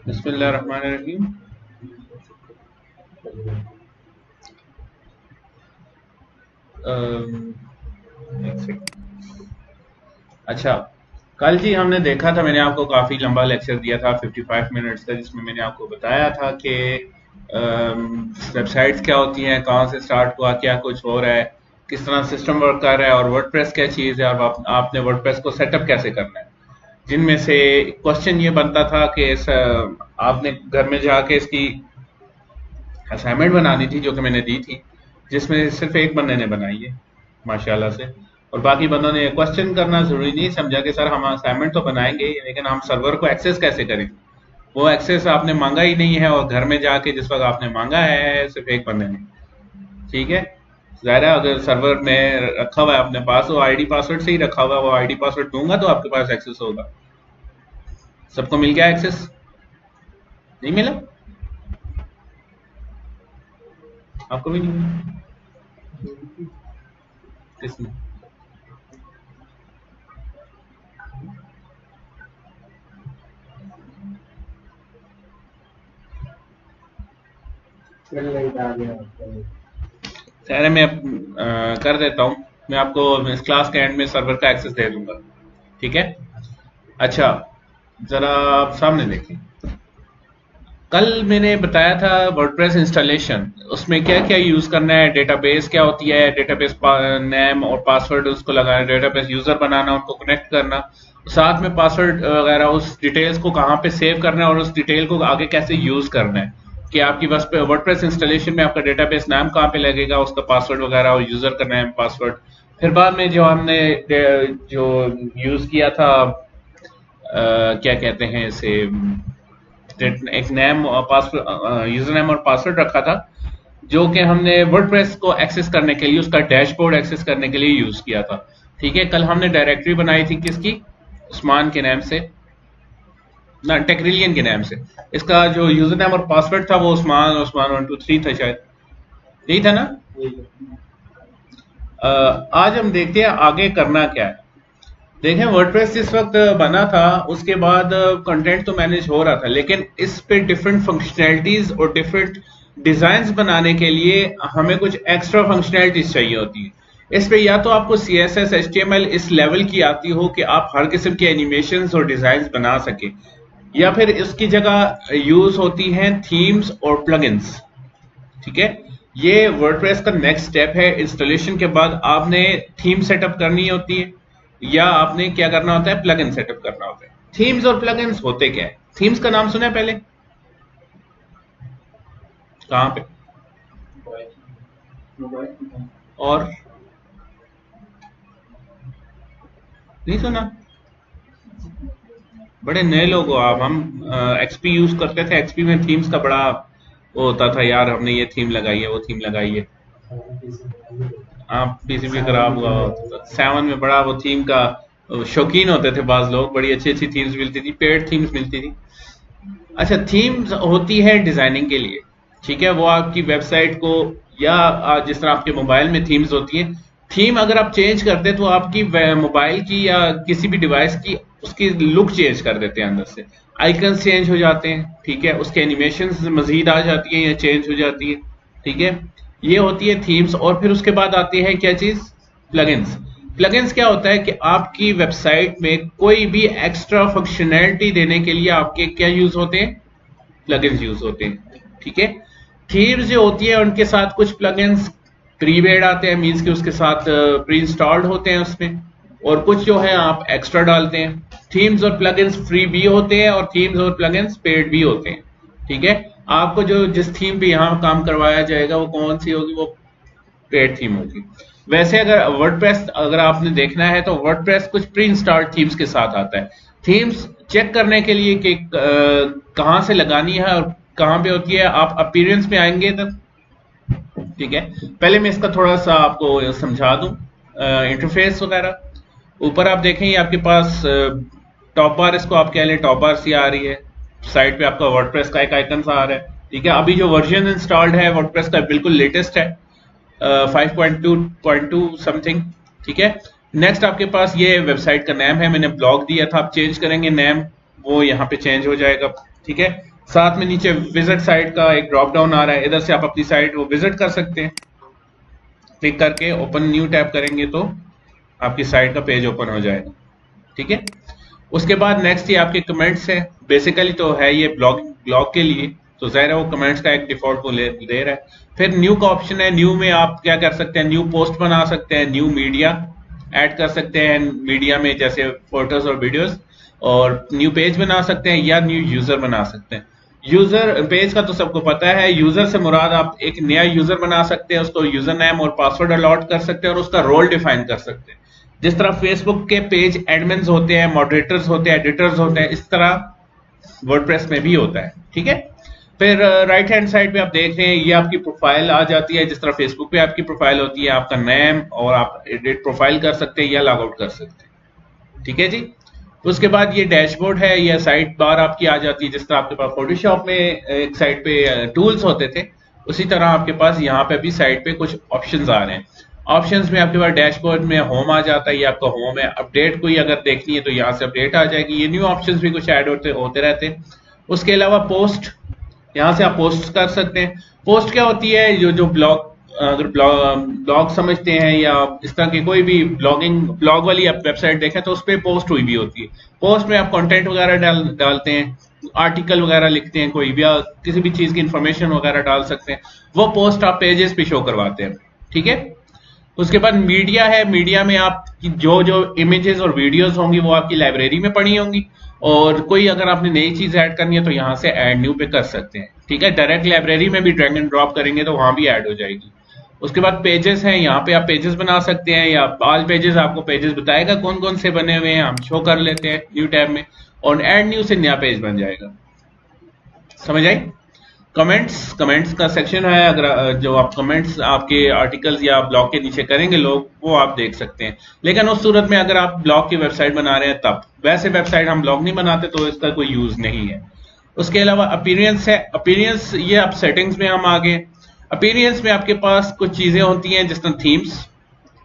बिस्मिल्लाहिर्रहमानिर्रहीम। एक सेकंड। अच्छा, कल जी हमने देखा था, मैंने आपको काफ़ी लंबा लेक्चर दिया था 55 मिनट्स का, जिसमें मैंने आपको बताया था कि वेबसाइट्स क्या होती हैं, कहाँ से स्टार्ट हुआ, क्या कुछ हो रहा है, किस तरह सिस्टम वर्क कर रहा है और वर्डप्रेस क्या चीज़ है और आपने वर्डप्रेस को सेटअप कैसे करना है। जिनमें से क्वेश्चन ये बनता था कि आपने घर में जाके इसकी असाइनमेंट बनानी थी, जो कि मैंने दी थी, जिसमें सिर्फ एक बंदे ने बनाई है माशाल्लाह से, और बाकी बंदों ने क्वेश्चन करना जरूरी नहीं समझा कि सर हम असाइनमेंट तो बनाएंगे लेकिन हम सर्वर को एक्सेस कैसे करें। वो एक्सेस आपने मांगा ही नहीं है, और घर में जाके जिस वक्त आपने मांगा है सिर्फ एक बंदे ने, ठीक है। जाहिर है अगर सर्वर में रखा हुआ है अपने पास, वो आईडी पासवर्ड से ही रखा हुआ है, वो आईडी पासवर्ड दूंगा तो आपके पास एक्सेस होगा। सबको मिल गया एक्सेस? नहीं मिला? आपको भी नहीं मिला? किसने? खैर मैं कर देता हूँ, मैं आपको इस क्लास के एंड में सर्वर का एक्सेस दे दूंगा, ठीक है। अच्छा, जरा आप सामने देखें। कल मैंने बताया था वर्डप्रेस इंस्टॉलेशन, उसमें क्या क्या यूज करना है, डेटाबेस क्या होती है, डेटाबेस नेम और पासवर्ड उसको लगाना, डेटाबेस यूजर बनाना, उनको कनेक्ट करना, साथ में पासवर्ड वगैरह, उस डिटेल्स को कहाँ पे सेव करना है और उस डिटेल को आगे कैसे यूज करना है, कि आपकी बस पे वर्डप्रेस इंस्टॉलेशन में आपका डेटाबेस नाम कहाँ पे लगेगा, उसका पासवर्ड वगैरह और यूजर का नेम पासवर्ड। फिर बाद में जो हमने जो यूज किया था, क्या कहते हैं इसे, एक नेम और पासवर्ड, यूजर नेम और पासवर्ड रखा था, जो कि हमने वर्डप्रेस को एक्सेस करने के लिए, उसका डैशबोर्ड एक्सेस करने के लिए यूज किया था, ठीक है। कल हमने डायरेक्टरी बनाई थी किसकी? उस्मान के नाम से, ना टेक्रिलियन के नाम से। इसका जो यूजर नेम और पासवर्ड था वो उस्मान उस्मान 123 था शायद, यही था ना। आज हम देखते हैं आगे करना क्या है। देखें, वर्डप्रेस जिस वक्त बना था उसके बाद कंटेंट तो मैनेज हो रहा था, लेकिन इस पे डिफरेंट फंक्शनैलिटीज और डिफरेंट डिजाइन्स बनाने के लिए हमें कुछ एक्स्ट्रा फंक्शनैलिटीज चाहिए होती है। इस पे या तो आपको CSS HTML इस लेवल की आती हो कि आप हर किस्म के एनिमेशंस और डिजाइन्स बना सके, या फिर इसकी जगह यूज होती हैं थीम्स और प्लगइन्स, ठीक है। ये वर्डप्रेस का नेक्स्ट स्टेप है। इंस्टॉलेशन के बाद आपने थीम सेटअप करनी होती है, या आपने क्या करना होता है, प्लगइन सेटअप करना होता है। थीम्स और प्लगइन्स होते क्या है? थीम्स का नाम सुना है पहले? कहाँ पे? और नहीं सुना? बड़े नए लोग हो आप। हम एक्सपी यूज करते थे, एक्सपी में थीम्स का बड़ा वो होता था यार, हमने ये थीम लगाई है, वो थीम लगाई है। आप पीसीबी खराब हुआ होता था। 7 में बड़ा वो थीम का शौकीन होते थे बाज लोग, बड़ी अच्छी अच्छी थीम्स मिलती थी, पेड थीम्स मिलती थी। अच्छा, थीम्स होती है डिजाइनिंग के लिए, ठीक है। वो आपकी वेबसाइट को, या जिस तरह आपके मोबाइल में थीम्स होती है, थीम अगर आप चेंज करते हैं तो आपकी मोबाइल की या किसी भी डिवाइस की उसकी लुक चेंज कर देते हैं अंदर से। आइकन्स चेंज हो जाते हैं, ठीक है, उसके एनिमेशंस मजीद आ जाती है या चेंज हो जाती है, ठीक है। ये होती है थीम्स। और फिर उसके बाद आती है क्या चीज? प्लगइन्स। प्लगइन्स क्या होता है कि आपकी वेबसाइट में कोई भी एक्स्ट्रा फंक्शनैलिटी देने के लिए आपके क्या यूज होते हैं? प्लगइन्स यूज होते हैं, ठीक है। थीम्स जो होती है उनके साथ कुछ प्लगइन्स प्रीपेड आते हैं, मींस कि उसके साथ प्री इंस्टॉल्ड होते हैं उसमें, और कुछ जो है आप एक्स्ट्रा डालते हैं। थीम्स और प्लगइन्स फ्री भी होते हैं और थीम्स और प्लगइन्स पेड भी होते हैं, ठीक है। आपको जो जिस थीम पे यहाँ काम करवाया जाएगा वो कौन सी होगी? वो पेड थीम होगी। वैसे अगर वर्डप्रेस अगर आपने देखना है तो वर्डप्रेस कुछ प्री इंस्टॉल्ड थीम्स के साथ आता है। थीम्स चेक करने के लिए कि कहाँ से लगानी है और कहाँ पे होती है, आप अपीयरेंस में आएंगे तब, ठीक है। पहले मैं इसका थोड़ा सा आपको समझा दूं इंटरफेस वगैरह। ऊपर आप देखें ये आपके पास टॉप बार, इसको आप कह लें टॉप बार सी आ रही है, साइड पे आपका वर्डप्रेस का एक आइकन सा आ रहा है, ठीक है। अभी जो वर्जन इंस्टॉल्ड है वर्डप्रेस का बिल्कुल लेटेस्ट है, 5.2.2 समथिंग, ठीक है। नेक्स्ट आपके पास ये वेबसाइट का नेम है, मैंने ब्लॉग दिया था, आप चेंज करेंगे नेम, वो यहाँ पे चेंज हो जाएगा, ठीक है। साथ में नीचे विजिट साइट का एक ड्रॉप डाउन आ रहा है, इधर से आप अपनी साइट को विजिट कर सकते हैं। क्लिक करके ओपन न्यू टैब करेंगे तो आपकी साइट का पेज ओपन हो जाएगा। ठीक है, उसके बाद नेक्स्ट ये आपके कमेंट्स है। बेसिकली तो है ये ब्लॉग के लिए, तो ज़ाहिर है वो कमेंट्स का एक डिफॉल्ट को दे रहा है। फिर न्यू का ऑप्शन है। न्यू में आप क्या कर सकते हैं, न्यू पोस्ट बना सकते हैं, न्यू मीडिया ऐड कर सकते हैं मीडिया में, जैसे फोटोज और वीडियोस, और न्यू पेज बना सकते हैं या न्यू यूजर बना सकते हैं। यूजर पेज का तो सबको पता है, यूजर से मुराद आप एक नया यूजर बना सकते हैं, उसको यूजर नेम और पासवर्ड अलॉट कर सकते हैं और उसका रोल डिफाइन कर सकते हैं। जिस तरह फेसबुक के पेज एडमिन्स होते हैं, मॉडरेटर्स होते हैं, एडिटर्स होते हैं, इस तरह वर्डप्रेस में भी होता है। ठीक है, फिर राइट हैंड साइड पे आप देख रहे हैं ये आपकी प्रोफाइल आ जाती है। जिस तरह फेसबुक पे आपकी प्रोफाइल होती है, आपका नेम, और आप एडिट प्रोफाइल कर सकते हैं या लॉग आउट कर सकते हैं। ठीक है जी, उसके बाद ये डैशबोर्ड है, या साइड बार आपकी आ जाती है। जिस तरह आपके पास फोटोशॉप में एक साइड पे टूल्स होते थे, उसी तरह आपके पास यहाँ पे भी साइड पे कुछ ऑप्शंस आ रहे हैं। ऑप्शंस में आपके पास डैशबोर्ड में होम आ जाता है, ये आपका होम है। अपडेट कोई अगर देखनी है तो यहाँ से अपडेट आ जाएगी। ये न्यू ऑप्शंस भी कुछ ऐड होते रहते हैं। उसके अलावा पोस्ट, यहाँ से आप पोस्ट कर सकते हैं। पोस्ट क्या होती है, जो ब्लॉग, अगर ब्लॉग समझते हैं या इस तरह की कोई भी ब्लॉग वाली आप वेबसाइट देखें तो उस पर पोस्ट हुई भी होती है। पोस्ट में आप कंटेंट वगैरह डालते हैं, आर्टिकल वगैरह लिखते हैं, कोई भी, या किसी भी चीज की इंफॉर्मेशन वगैरह डाल सकते हैं, वो पोस्ट आप पेजेस पे शो करवाते हैं। ठीक है, उसके बाद मीडिया है। मीडिया में आप जो इमेजेस और वीडियोस होंगी वो आपकी लाइब्रेरी में पड़ी होंगी, और कोई अगर आपने नई चीज ऐड करनी है तो यहाँ से ऐड न्यू पे कर सकते हैं। ठीक है, डायरेक्ट लाइब्रेरी में भी ड्रैग एंड ड्रॉप करेंगे तो वहां भी ऐड हो जाएगी। उसके बाद पेजेस हैं, यहाँ पे आप पेजेस बना सकते हैं, या ऑल पेजेस, आपको पेजेस बताएगा कौन कौन से बने हुए हैं, हम शो कर लेते हैं न्यू टैब में, और ऐड न्यू से नया पेज बन जाएगा। समझ आई? कमेंट्स का सेक्शन है। अगर जो आप कमेंट्स आपके आर्टिकल्स या ब्लॉग के नीचे करेंगे लोग, वो आप देख सकते हैं। लेकिन उस सूरत में अगर आप ब्लॉग की वेबसाइट बना रहे हैं तब, वैसे वेबसाइट हम ब्लॉग नहीं बनाते तो इसका कोई यूज नहीं है। उसके अलावा अपीयरेंस है। अपीयरेंस ये आप सेटिंग्स में हम आगे, अपीयरेंस में आपके पास कुछ चीजें होती हैं जिस तरह थीम्स,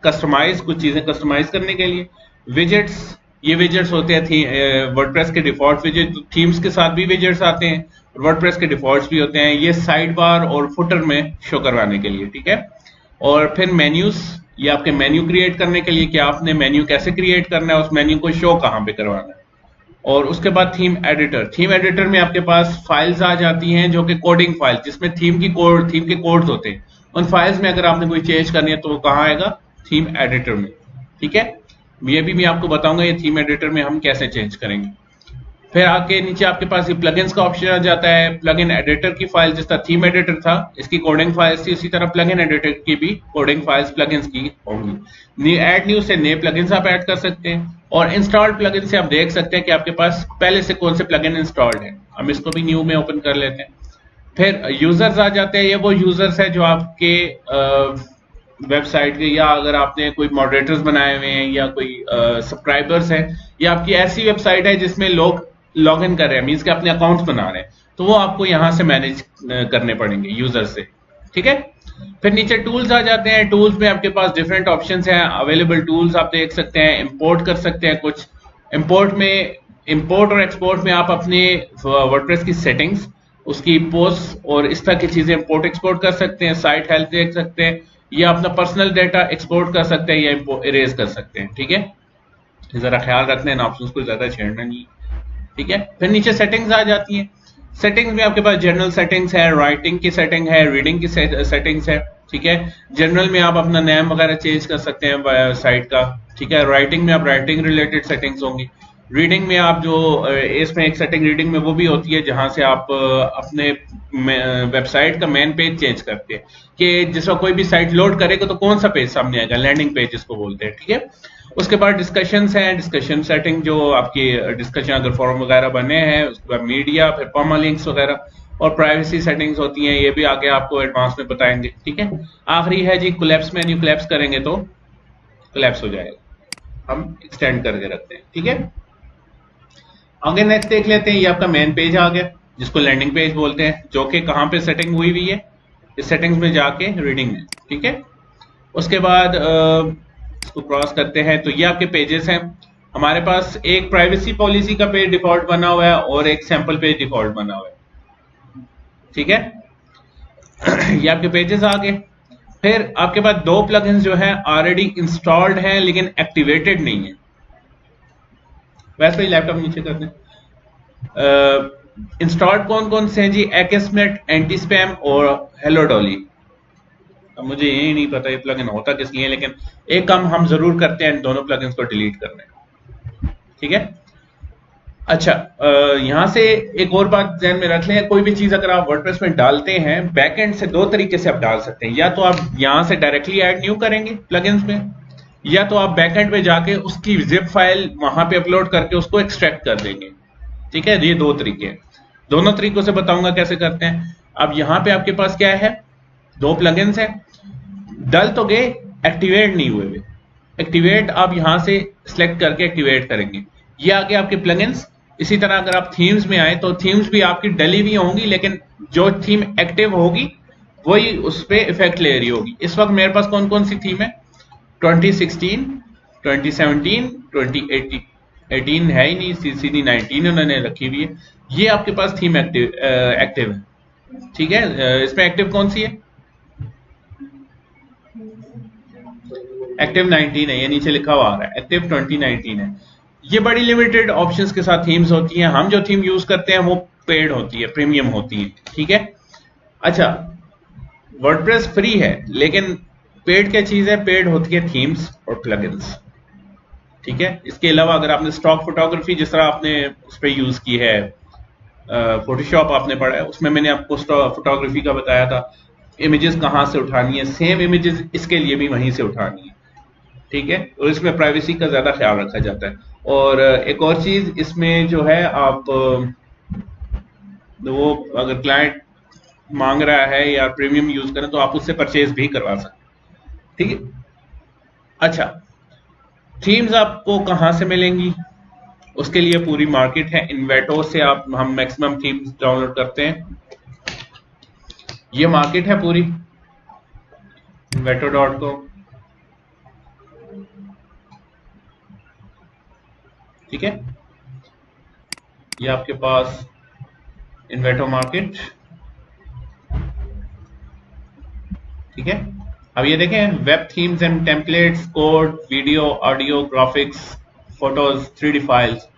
कस्टमाइज, कुछ चीजें कस्टमाइज करने के लिए, विजेट्स, ये विजेट्स होते हैं वर्डप्रेस के डिफॉल्ट विजेट, थीम्स के साथ भी विजेट्स आते हैं, वर्डप्रेस के डिफॉल्ट्स भी होते हैं, ये साइड बार और फुटर में शो करवाने के लिए। ठीक है, और फिर मेन्यूज, ये आपके मेन्यू क्रिएट करने के लिए कि आपने मेन्यू कैसे क्रिएट करना है, उस मेन्यू को शो कहाँ पे करवाना है। और उसके बाद थीम एडिटर। थीम एडिटर में आपके पास फाइल्स आ जाती हैं जो कि कोडिंग फाइल, जिसमें थीम के कोड्स होते हैं। उन फाइल्स में अगर आपने कोई चेंज करनी है तो वो कहाँ आएगा, थीम एडिटर में। ठीक है, ये भी मैं आपको बताऊंगा ये थीम एडिटर में हम कैसे चेंज करेंगे। फिर आके नीचे आपके पास ये प्लगइन्स का ऑप्शन आ जाता है। प्लगइन एडिटर की फाइल, जिस तरह थीम एडिटर था इसकी कोडिंग फाइल्स थी, उसी तरह प्लगइन एडिटर की भी कोडिंग फाइल्स प्लगइन्स की होंगी। ऐड न्यू से नए प्लगइन्स आप ऐड कर सकते हैं, और इंस्टॉल्ड प्लगइन से आप देख सकते हैं कि आपके पास पहले से कौन से प्लगइन इंस्टॉल्ड है। हम इसको भी न्यू में ओपन कर लेते हैं। फिर यूजर्स आ जाते हैं। ये वो यूजर्स है जो आपके वेबसाइट के, या अगर आपने कोई मॉडरेटर्स बनाए हुए हैं या कोई सब्सक्राइबर्स हैं, या आपकी ऐसी वेबसाइट है जिसमें लोग लॉग इन कर रहे हैं, मीन्स के अपने अकाउंट्स बना रहे हैं, तो वो आपको यहां से मैनेज करने पड़ेंगे यूजर से। ठीक है, फिर नीचे टूल्स आ जाते हैं। टूल्स में आपके पास डिफरेंट ऑप्शंस हैं, अवेलेबल टूल्स आप देख सकते हैं। इंपोर्ट कर सकते हैं कुछ, इंपोर्ट और एक्सपोर्ट में आप अपने वर्डप्रेस की सेटिंग्स, उसकी पोस्ट और इस तरह की चीजें इंपोर्ट एक्सपोर्ट कर सकते हैं। साइट हेल्थ देख सकते हैं, या अपना पर्सनल डाटा एक्सपोर्ट कर सकते हैं या इरेज कर सकते हैं। ठीक है, जरा ख्याल रखना है, ऑप्शंस को ज्यादा छेड़ना नहीं। ठीक है, फिर नीचे सेटिंग्स आ जाती हैं। सेटिंग्स में आपके पास जनरल सेटिंग्स है, राइटिंग की सेटिंग है, रीडिंग की सेटिंग्स है। ठीक है, जनरल में आप अपना नेम वगैरह चेंज कर सकते हैं साइट का। ठीक है, राइटिंग में आप राइटिंग रिलेटेड सेटिंग्स होंगी। रीडिंग में आप जो इसमें एक सेटिंग रीडिंग में वो भी होती है जहां से आप अपने वेबसाइट का मेन पेज चेंज करते हैं, कि जिसका कोई भी साइट लोड करेगा तो कौन सा पेज सामने आएगा, लैंडिंग पेज जिसको बोलते हैं। ठीक है, उसके बाद डिस्कशंस हैं, डिस्कशन सेटिंग, जो आपकी डिस्कशन अगर फॉरम वगैरह बने हैं, उसके बाद मीडिया, फिर पर्मा लिंक्स वगैरह, और प्राइवेसी सेटिंग्स होती हैं, ये भी आगे आपको एडवांस में बताएंगे। ठीक है, आखिरी है जी कोलैप्स मेन्यू। कोलैप्स करेंगे तो कोलैप्स हो जाएगा, हम एक्सटेंड करके रखते हैं। ठीक है, आगे नेक्स्ट देख लेते हैं। ये आपका मेन पेज आ गया जिसको लैंडिंग पेज बोलते हैं, जो कि कहाँ पे सेटिंग हुई हुई है, इस सेटिंग्स में जाके रीडिंग में। ठीक है, उसके बाद इसको क्रॉस करते हैं तो ये आपके पेजेस हैं। हमारे पास एक प्राइवेसी पॉलिसी का पेज डिफॉल्ट बना हुआ है और एक सैंपल पेज डिफॉल्ट बना हुआ है। ठीक है। ये आपके पेजेस आ गए। फिर आपके पास दो प्लगइन्स जो है ऑलरेडी इंस्टॉल्ड हैं लेकिन एक्टिवेटेड नहीं है। वैसे ही लैपटॉप नीचे कर दें। इंस्टॉल्ड कौन कौन से हैं जी? एक्सनेट, एंटी स्पैम और हेलो डॉली। अब मुझे ये नहीं पता ये प्लगइन होता किस लिए, लेकिन एक काम हम जरूर करते हैं, दोनों प्लगइन्स को डिलीट करने। ठीक है। अच्छा, यहां से एक और बात ध्यान में रख लें, कोई भी चीज अगर आप वर्डप्रेस में डालते हैं बैकएंड से दो तरीके से आप डाल सकते हैं। या तो आप यहां से डायरेक्टली ऐड न्यू करेंगे प्लगइन्स में, या तो आप बैकएंड पे जाके उसकी जिप फाइल वहां पे अपलोड करके उसको एक्सट्रैक्ट कर देंगे। ठीक है, ये दो तरीके हैं। दोनों तरीकों से बताऊंगा कैसे करते हैं। अब यहां पे आपके पास क्या है? दो प्लगइन्स हैं, डल तो गए, एक्टिवेट नहीं हुए। एक्टिवेट आप यहां से सिलेक्ट करके एक्टिवेट करेंगे। ये आगे आपके प्लगइन्स। इसी तरह अगर आप थीम्स में आए तो थीम्स भी आपकी डली हुई होंगी, लेकिन जो थीम एक्टिव होगी वही उस पर इफेक्ट ले रही होगी। इस वक्त मेरे पास कौन कौन सी थीम है? 2016, 2017, 2018 है ही नहीं, सीधी 19 उन्होंने रखी हुई है। ये आपके पास थीम एक्टिव है। ठीक है, इसमें एक्टिव कौन सी है? एक्टिव 19 है, ये नीचे लिखा हुआ आ रहा है, एक्टिव 2019 है। ये बड़ी लिमिटेड ऑप्शंस के साथ थीम्स होती हैं। हम जो थीम यूज करते हैं वो पेड होती है, प्रीमियम होती है। ठीक है। अच्छा, वर्डप्रेस फ्री है लेकिन पेड क्या चीज है? पेड होती है थीम्स और प्लगइन्स। ठीक है। इसके अलावा अगर आपने स्टॉक फोटोग्राफी जिस तरह आपने उस पर यूज की है, फोटोशॉप आपने पढ़ा है, उसमें मैंने आपको स्टॉक फोटोग्राफी का बताया था, इमेजेस कहां से उठानी है, सेम इमेजेस इसके लिए भी वहीं से उठानी है। ठीक है, और इसमें प्राइवेसी का ज्यादा ख्याल रखा जाता है। और एक और चीज इसमें जो है, आप वो अगर क्लाइंट मांग रहा है या प्रीमियम यूज करें तो आप उससे परचेज भी करवा सकते। ठीक है। अच्छा, थीम्स आपको कहां से मिलेंगी? उसके लिए पूरी मार्केट है। इन्वेटो से हम मैक्सिमम थीम्स डाउनलोड करते हैं। ये मार्केट है पूरी, inveto.com। ठीक है, ये आपके पास इन्वेटो मार्केट। ठीक है। अब ये देखें, web themes and templates, code, video, audio, graphics, photos, 3D files.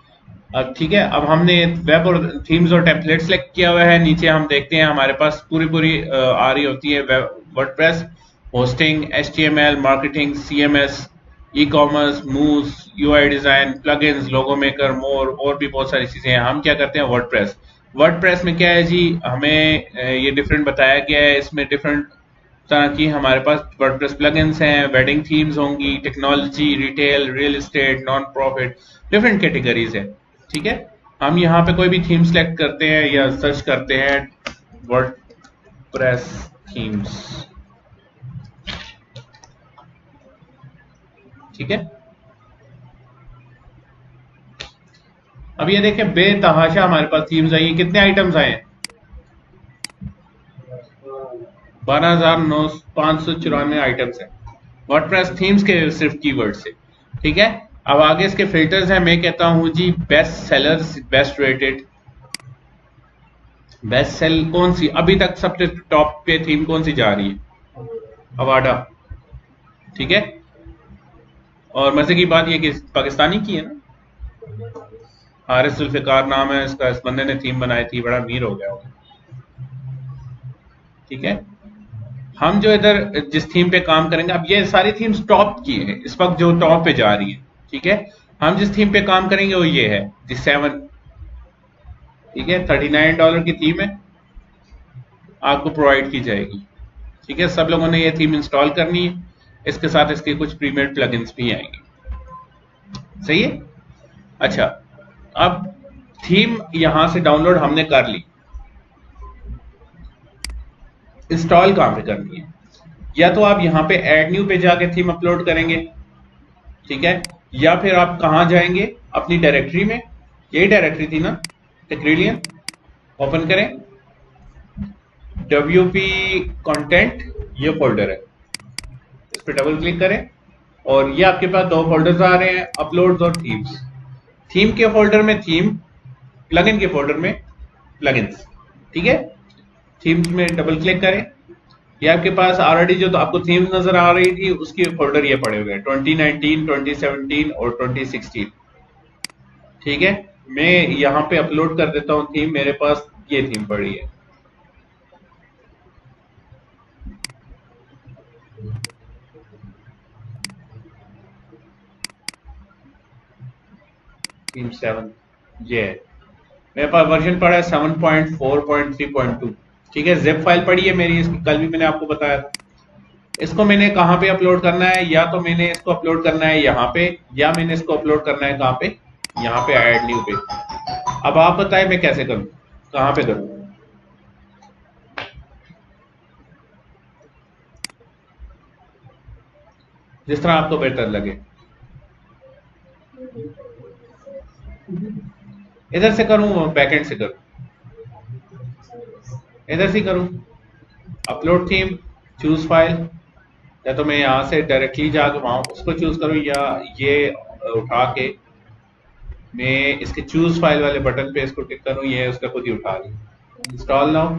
अब ठीक है, अब हमने वेब और थीम्स और टेम्पलेट सेलेक्ट किया हुआ है। नीचे हम देखते हैं हमारे पास पूरी आ रही होती है WordPress, hosting, HTML, marketing, CMS, e commerce, moves, UI design, plugins, logo maker, more, और भी बहुत सारी चीजें हैं। हम क्या करते हैं? वर्डप्रेस। वर्डप्रेस में क्या है जी, हमें ये डिफरेंट बताया गया है। इसमें डिफरेंट तरह की हमारे पास वर्डप्रेस प्लगइन्स हैं, वेडिंग थीम्स होंगी, technology, retail, real estate, non profit, different categories है। ठीक है। हम यहाँ पे कोई भी थीम सेलेक्ट करते हैं या सर्च करते हैं वर्डप्रेस थीम्स। ठीक है। अब ये देखें, बेतहाशा हमारे पास थीम्स आई। कितने आइटम्स आए हैं? 12,594 आइटम्स हैं वर्डप्रेस थीम्स के सिर्फ कीवर्ड से। ठीक है। अब आगे इसके फिल्टर्स हैं। मैं कहता हूं जी best sellers, best rated. Best sale कौन सी अभी तक सबसे टॉप पे थीम कौन सी जा रही है? अवाडा। ठीक है। और मजे की बात यह कि पाकिस्तानी की है ना, हारिस जुल्फिकार नाम है इसका, इस बंदे ने थीम बनाई थी, बड़ा अमीर हो गया होगा। ठीक है। हम जो इधर जिस थीम पे काम करेंगे, अब ये सारी थीम्स टॉप की है इस वक्त जो टॉप पे जा रही है। ठीक है। हम जिस थीम पे काम करेंगे वो ये है जी 7। ठीक है, $39 की थीम है, आपको प्रोवाइड की जाएगी। ठीक है, सब लोगों ने ये थीम इंस्टॉल करनी है। इसके साथ इसके कुछ प्रीमियम प्लगइन्स भी आएंगे। सही है। अच्छा, अब थीम यहां से डाउनलोड हमने कर ली, इंस्टॉल कहां पे करनी है? या तो आप यहां पे ऐड न्यू पे जाके थीम अपलोड करेंगे। ठीक है। या फिर आप कहां जाएंगे? अपनी डायरेक्टरी में, यही डायरेक्टरी थी ना, टेक्रिलियन। ओपन करें, WP कंटेंट, ये फोल्डर है, इस पर डबल क्लिक करें और ये आपके पास दो फोल्डर्स आ रहे हैं, अपलोड्स और थीम्स। थीम के फोल्डर में थीम, प्लगइन के फोल्डर में प्लगइन्स। ठीक है। थीम्स में डबल क्लिक करें। ये आपके पास ऑलरेडी जो तो आपको थीम्स नजर आ रही थी उसकी फोल्डर ये पड़े हुए हैं 2019, 2017 और 2016। ठीक है, मैं यहाँ पे अपलोड कर देता हूँ थीम। मेरे पास ये थीम पड़ी है। थीम 7 ये है। मेरे पास वर्जन पड़ा है 7.4.3.2। ठीक है, जिप फाइल पड़ी है मेरी इसकी, कल भी मैंने आपको बताया था। इसको मैंने कहाँ पे अपलोड करना है, या तो मैंने इसको अपलोड करना है यहाँ पे, या मैंने इसको अपलोड करना है कहाँ पे, यहाँ पे ऐड न्यू पे। अब आप बताएं मैं कैसे करूँ, कहाँ पे करूँ। जिस तरह आपको बेहतर लगे। इधर से करूँ, बैकएंड से करूँ, इधर से करूँ। अपलोड थीम, चूज फाइल, या तो मैं यहाँ से डायरेक्टली जाके वहां उसको चूज करूँ, या ये उठा के मैं इसके चूज फाइल वाले बटन पे इसको टिक करूँ, ये उसका खुद ही उठा ली। Install now.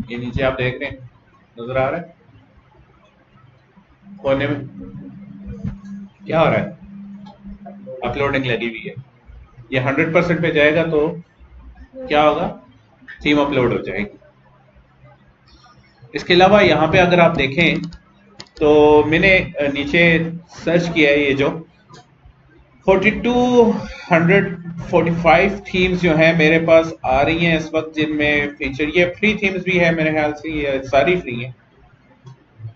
ये नीचे आप देख रहे हैं, नजर आ रहा है कोने में क्या हो रहा है, अपलोडिंग लगी हुई है। ये 100% पे जाएगा तो क्या होगा, थीम अपलोड हो जाएगी। इसके अलावा यहाँ पे अगर आप देखें तो मैंने नीचे सर्च किया है, ये जो 4245 थीम्स जो हैं मेरे पास आ रही हैं इस वक्त, जिनमें फीचर ये फ्री थीम्स भी है मेरे ख्याल से, ये सारी फ्री हैं,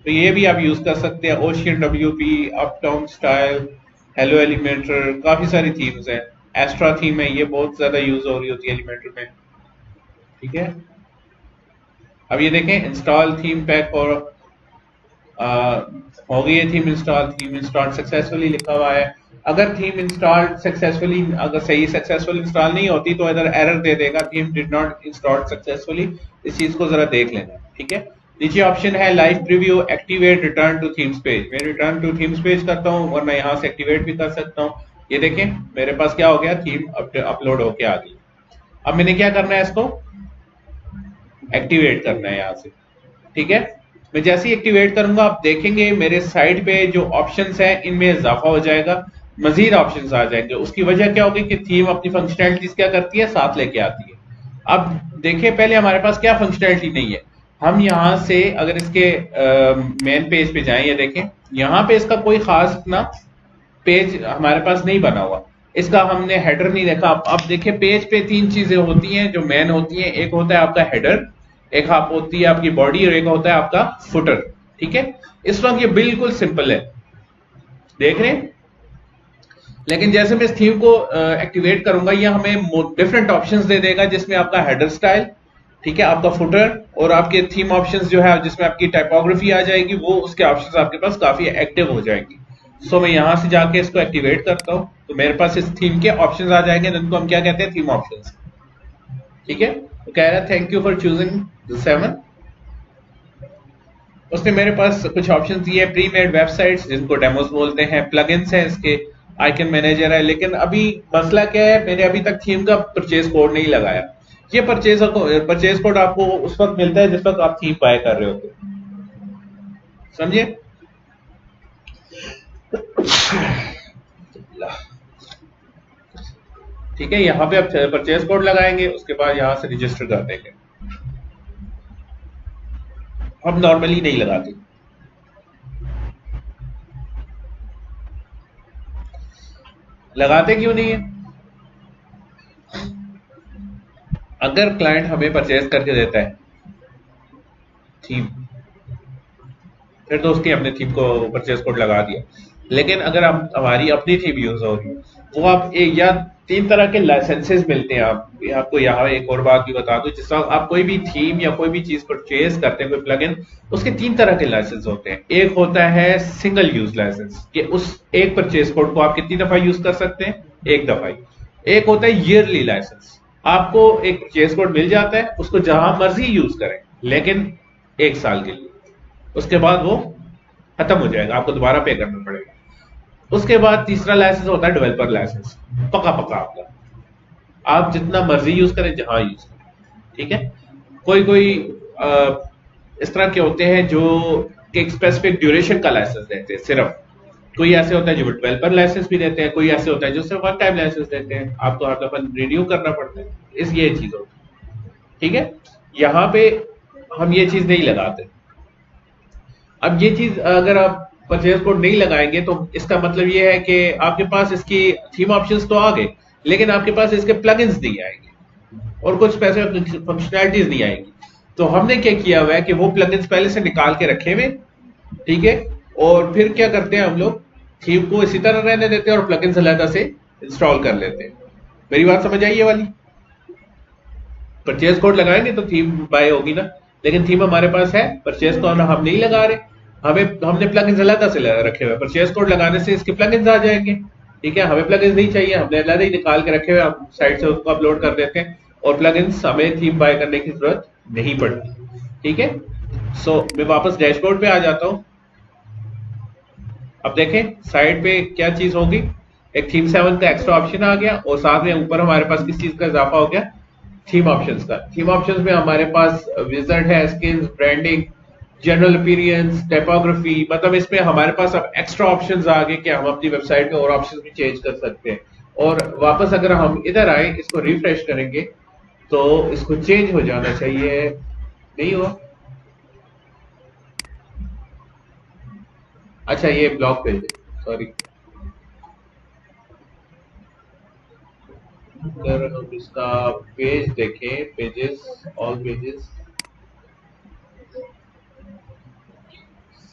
तो ये भी आप यूज कर सकते हैं। Ocean WP, uptown style, hello Elementor, काफी सारी थीम्स हैं। एस्ट्रा थीम है, ये बहुत ज्यादा यूज हो रही होती है एलिमेंटर में। ठीक है, अब ये देखें इंस्टॉल थीम पैक, और हो गई है theme install. Theme install successfully लिखा हुआ है। अगर थीम इंस्टॉल सक्सेसफुली, अगर सही सक्सेसफुल इंस्टॉल नहीं होती तो इधर एरर दे देगा, theme did not install successfully. इस चीज को जरा देख लेना। ठीक है, नीचे ऑप्शन है live preview, activate, return to themes page. मैं रिटर्न टू थीम्स पेज करता हूँ, और मैं यहाँ से एक्टिवेट भी कर सकता हूँ। ये देखें मेरे पास क्या हो गया, थीम अपलोड होके आ गई। अब मैंने क्या करना है, इसको एक्टिवेट करना है यहाँ से। ठीक है, मैं जैसे ही एक्टिवेट करूंगा आप देखेंगे मेरे साइड पे जो ऑप्शंस हैं इनमें इजाफा हो जाएगा, मजीद ऑप्शंस आ जाएंगे। उसकी वजह क्या होगी कि थीम अपनी फंक्शनैलिटीज क्या करती है, साथ लेके आती है। अब देखिए पहले हमारे पास क्या फंक्शनैलिटी नहीं है। हम यहाँ से अगर इसके मेन पेज पे जाएं, ये देखें यहाँ पे इसका कोई खास अपना पेज हमारे पास नहीं बना हुआ। इसका हमने हेडर नहीं देखा। अब देखिए पेज पे तीन चीजें होती हैं जो मेन होती हैं। एक होता है आपका हेडर, एक आप होती है आपकी बॉडी, और एक होता है आपका फुटर। ठीक है, इस वक्त ये बिल्कुल सिंपल है, देख रहे हैं। लेकिन जैसे मैं इस थीम को एक्टिवेट करूंगा, ये हमें डिफरेंट ऑप्शंस दे देगा, जिसमें आपका हेडर स्टाइल, ठीक है, आपका फुटर, और आपके थीम ऑप्शंस जो है जिसमें आपकी टाइपोग्राफी आ जाएगी, वो उसके ऑप्शंस आपके पास काफी एक्टिव हो जाएंगी। सो मैं यहां से जाके इसको एक्टिवेट करता हूं, तो मेरे पास इस थीम के ऑप्शंस आ जाएंगे, जिनको हम क्या कहते हैं, थीम ऑप्शंस। ठीक है, तो कह रहा है थैंक यू फॉर चूजिंग 7। उसने मेरे पास कुछ ऑप्शन दिए, प्री मेड वेबसाइट्स जिनको डेमोस बोलते हैं, प्लगइन्स हैं इसके, आइकन मैनेजर है। लेकिन अभी मसला क्या है, मैंने अभी तक थीम का परचेज कोड नहीं लगाया। ये परचेज कोड आपको उस वक्त मिलता है जिस वक्त आप थीम बाय कर रहे होते, समझे। ठीक है, यहाँ पे आप परचेज कोड लगाएंगे, उसके बाद यहाँ से रजिस्टर कर देंगे। हम नॉर्मली नहीं लगाते। लगाते क्यों नहीं है? अगर क्लाइंट हमें परचेज करके देता है थीम, फिर तो उसकी हमने थीम को परचेज कोड लगा दिया। लेकिन अगर हम हमारी अपनी थीम यूज हो रही है, वो आप या 3 तरह के लाइसेंसेस मिलते हैं। आपको यहाँ एक और बात भी बता दूं, जिस वक्त आप कोई भी थीम या कोई भी चीज परचेज करते हैं, कोई प्लगइन, उसके 3 तरह के लाइसेंस होते हैं। एक होता है सिंगल यूज लाइसेंस, कि उस एक परचेज कोड को आप कितनी दफा यूज कर सकते हैं, एक दफा ही। एक होता है ईयरली लाइसेंस, आपको एक परचेज कोड मिल जाता है, उसको जहां मर्जी यूज करें, लेकिन 1 साल के लिए, उसके बाद वो खत्म हो जाएगा, आपको दोबारा पे करना पड़ेगा। उसके बाद तीसरा लाइसेंस होता है डेवलपर लाइसेंस, पका पका आपका, आप जितना मर्जी यूज करें, जहां यूज करें, ठीक है। कोई कोई इस तरह के होते हैं जो एक स्पेसिफिक ड्यूरेशन का लाइसेंस देते हैं सिर्फ, कोई ऐसे होता है जो डेवलपर लाइसेंस भी देते हैं, कोई ऐसे होता है जो सिर्फ वन टाइम लाइसेंस देते हैं, आपको हर दफा रिन्यू करना पड़ता है, इस ये चीज होती है, ठीक है। यहाँ पे हम ये चीज नहीं लगाते। अब ये चीज अगर आप परचेज कोड नहीं लगाएंगे तो इसका मतलब ये है कि आपके पास इसकी थीम ऑप्शंस तो आ गए, लेकिन आपके पास इसके प्लगइन्स नहीं आएंगे और कुछ पैसे फंक्शनैलिटीज नहीं आएंगी। तो हमने क्या किया हुआ है कि वो प्लगइन्स पहले से निकाल के रखे हुए, ठीक है, और फिर क्या करते हैं हम लोग थीम को इसी तरह रहने देते हैं और प्लगइन्स अलग से इंस्टॉल कर लेते हैं। मेरी बात समझ आई ये वाली? परचेज कोड लगाएंगे तो थीम बाय होगी ना, लेकिन थीम हमारे पास है, परचेज कोड हम नहीं लगा रहे, हमने प्लगइन्स अलग से रखे हुए, परचेज कोड लगाने से इसके प्लगइन्स आ जाएंगे, ठीक है। हमें प्लगइन्स नहीं चाहिए, हमने अलग ही निकाल के रखे हुए, हम साइट से उसको अपलोड कर देते हैं और प्लगइन्स हमें थीम बाय करने की जरूरत नहीं पड़ती, ठीक है। सो मैं वापस डैशबोर्ड पे आ जाता हूं। अब देखें साइड पे क्या चीज होगी, एक थीम 7 का एक्स्ट्रा ऑप्शन आ गया और साथ में ऊपर हमारे पास किस चीज का इजाफा हो गया, थीम ऑप्शंस का। थीम ऑप्शंस में हमारे पास विजार्ड है, skins, branding, general appearance, typography, मतलब इसमें हमारे पास अब एक्स्ट्रा ऑप्शंस आ गए कि हम अपनी वेबसाइट में और ऑप्शंस भी चेंज कर सकते हैं। और वापस अगर हम इधर आए, इसको रिफ्रेश करेंगे तो इसको चेंज हो जाना चाहिए, नहीं हुआ? अच्छा ये ब्लॉक पेज है, सॉरी। अगर हम इसका पेज देखें, pages, all pages,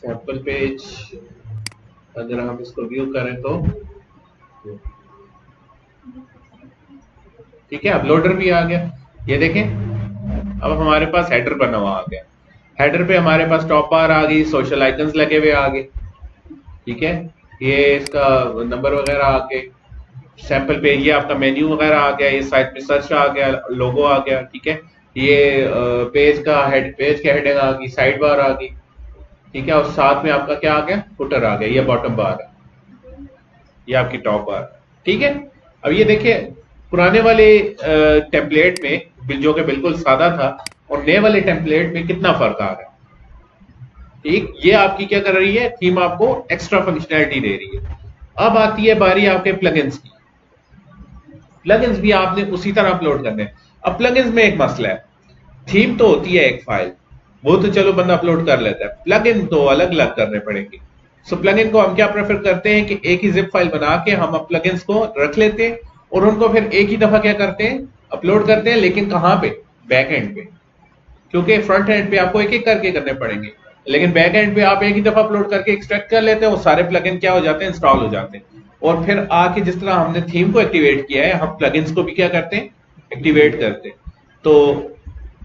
sample page, अगर हम इसको व्यू करें तो ठीक है, अपलोडर भी आ गया, ये देखें। अब हमारे पास हेडर बना हुआ आ गया, हेडर पे हमारे पास टॉप बार आ गई, सोशल आइकन्स लगे हुए आ गए, ठीक है। ये इसका नंबर वगैरह आ गए, सैंपल पेज, ये आपका मेन्यू वगैरह आ गया, ये साइट पे सर्च आ गया, लोगो आ गया, ठीक है। ये पेज का पेज के हेडिंग आ गई, साइड बार आ गई, ठीक है, और साथ में आपका क्या आ गया, फुटर आ गया, ये बॉटम बार है, ये आपकी टॉप बार, ठीक है। अब ये देखिए पुराने वाले टेम्पलेट में जो कि बिल्कुल सादा था और नए वाले टेम्पलेट में कितना फर्क आ रहा है, ठीक। ये आपकी क्या कर रही है, थीम आपको एक्स्ट्रा फंक्शनैलिटी दे रही है। अब आती है बारी आपके प्लगइन्स की, प्लगइन्स भी आपने उसी तरह अपलोड करने हैं। अब प्लगइन्स में एक मसला है, थीम तो होती है एक फाइल, वो तो चलो बंदा अपलोड कर लेता है, प्लगइन तो अलग अलग करने पड़ेंगे। सो प्लगइन को हम क्या प्रेफर करते हैं कि एक ही जिप फाइल बना के हम प्लगइन्स को रख लेते हैं और उनको फिर एक ही दफा क्या करते हैं, अपलोड करते हैं, लेकिन कहां पे, बैक एंड पे, क्योंकि फ्रंट एंड पे आपको एक एक करके करने पड़ेंगे, लेकिन बैक एंड पे आप एक ही दफा अपलोड करके एक्सट्रैक्ट कर लेते हैं, वो सारे प्लगइन क्या हो जाते हैं, इंस्टॉल हो जाते हैं। और फिर आके जिस तरह हमने थीम को एक्टिवेट किया है, हम प्लगइन्स को भी क्या करते हैं, एक्टिवेट करते हैं। तो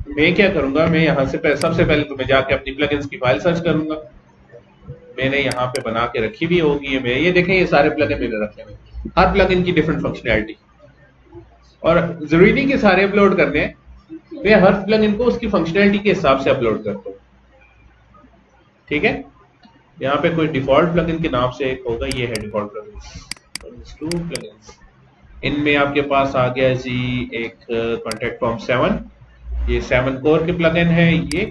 मैं क्या करूंगा, मैं यहां से सबसे पहले तो मैं जाके अपनी प्लगइन्स की फाइल सर्च करूंगा, मैंने यहाँ पे बना के रखी भी होगी है, मैं ये देखें ये सारे प्लगइन मैंने रखे हुए, हर प्लगइन की डिफरेंट फंक्शनैलिटी, और जरूरी नहीं कि सारे अपलोड करने हैं, मैं हर प्लगइन को उसकी फंक्शनैलिटी के हिसाब से अपलोड करता हूँ, ठीक है। यहाँ पे कोई डिफॉल्ट प्लगइन के नाम से एक होगा, ये है डिफॉल्ट प्लगइन, इनमें आपके पास आ गया जी एक कॉन्टैक्ट फॉर्म 7, ये 7 कोर के प्लगइन है ये।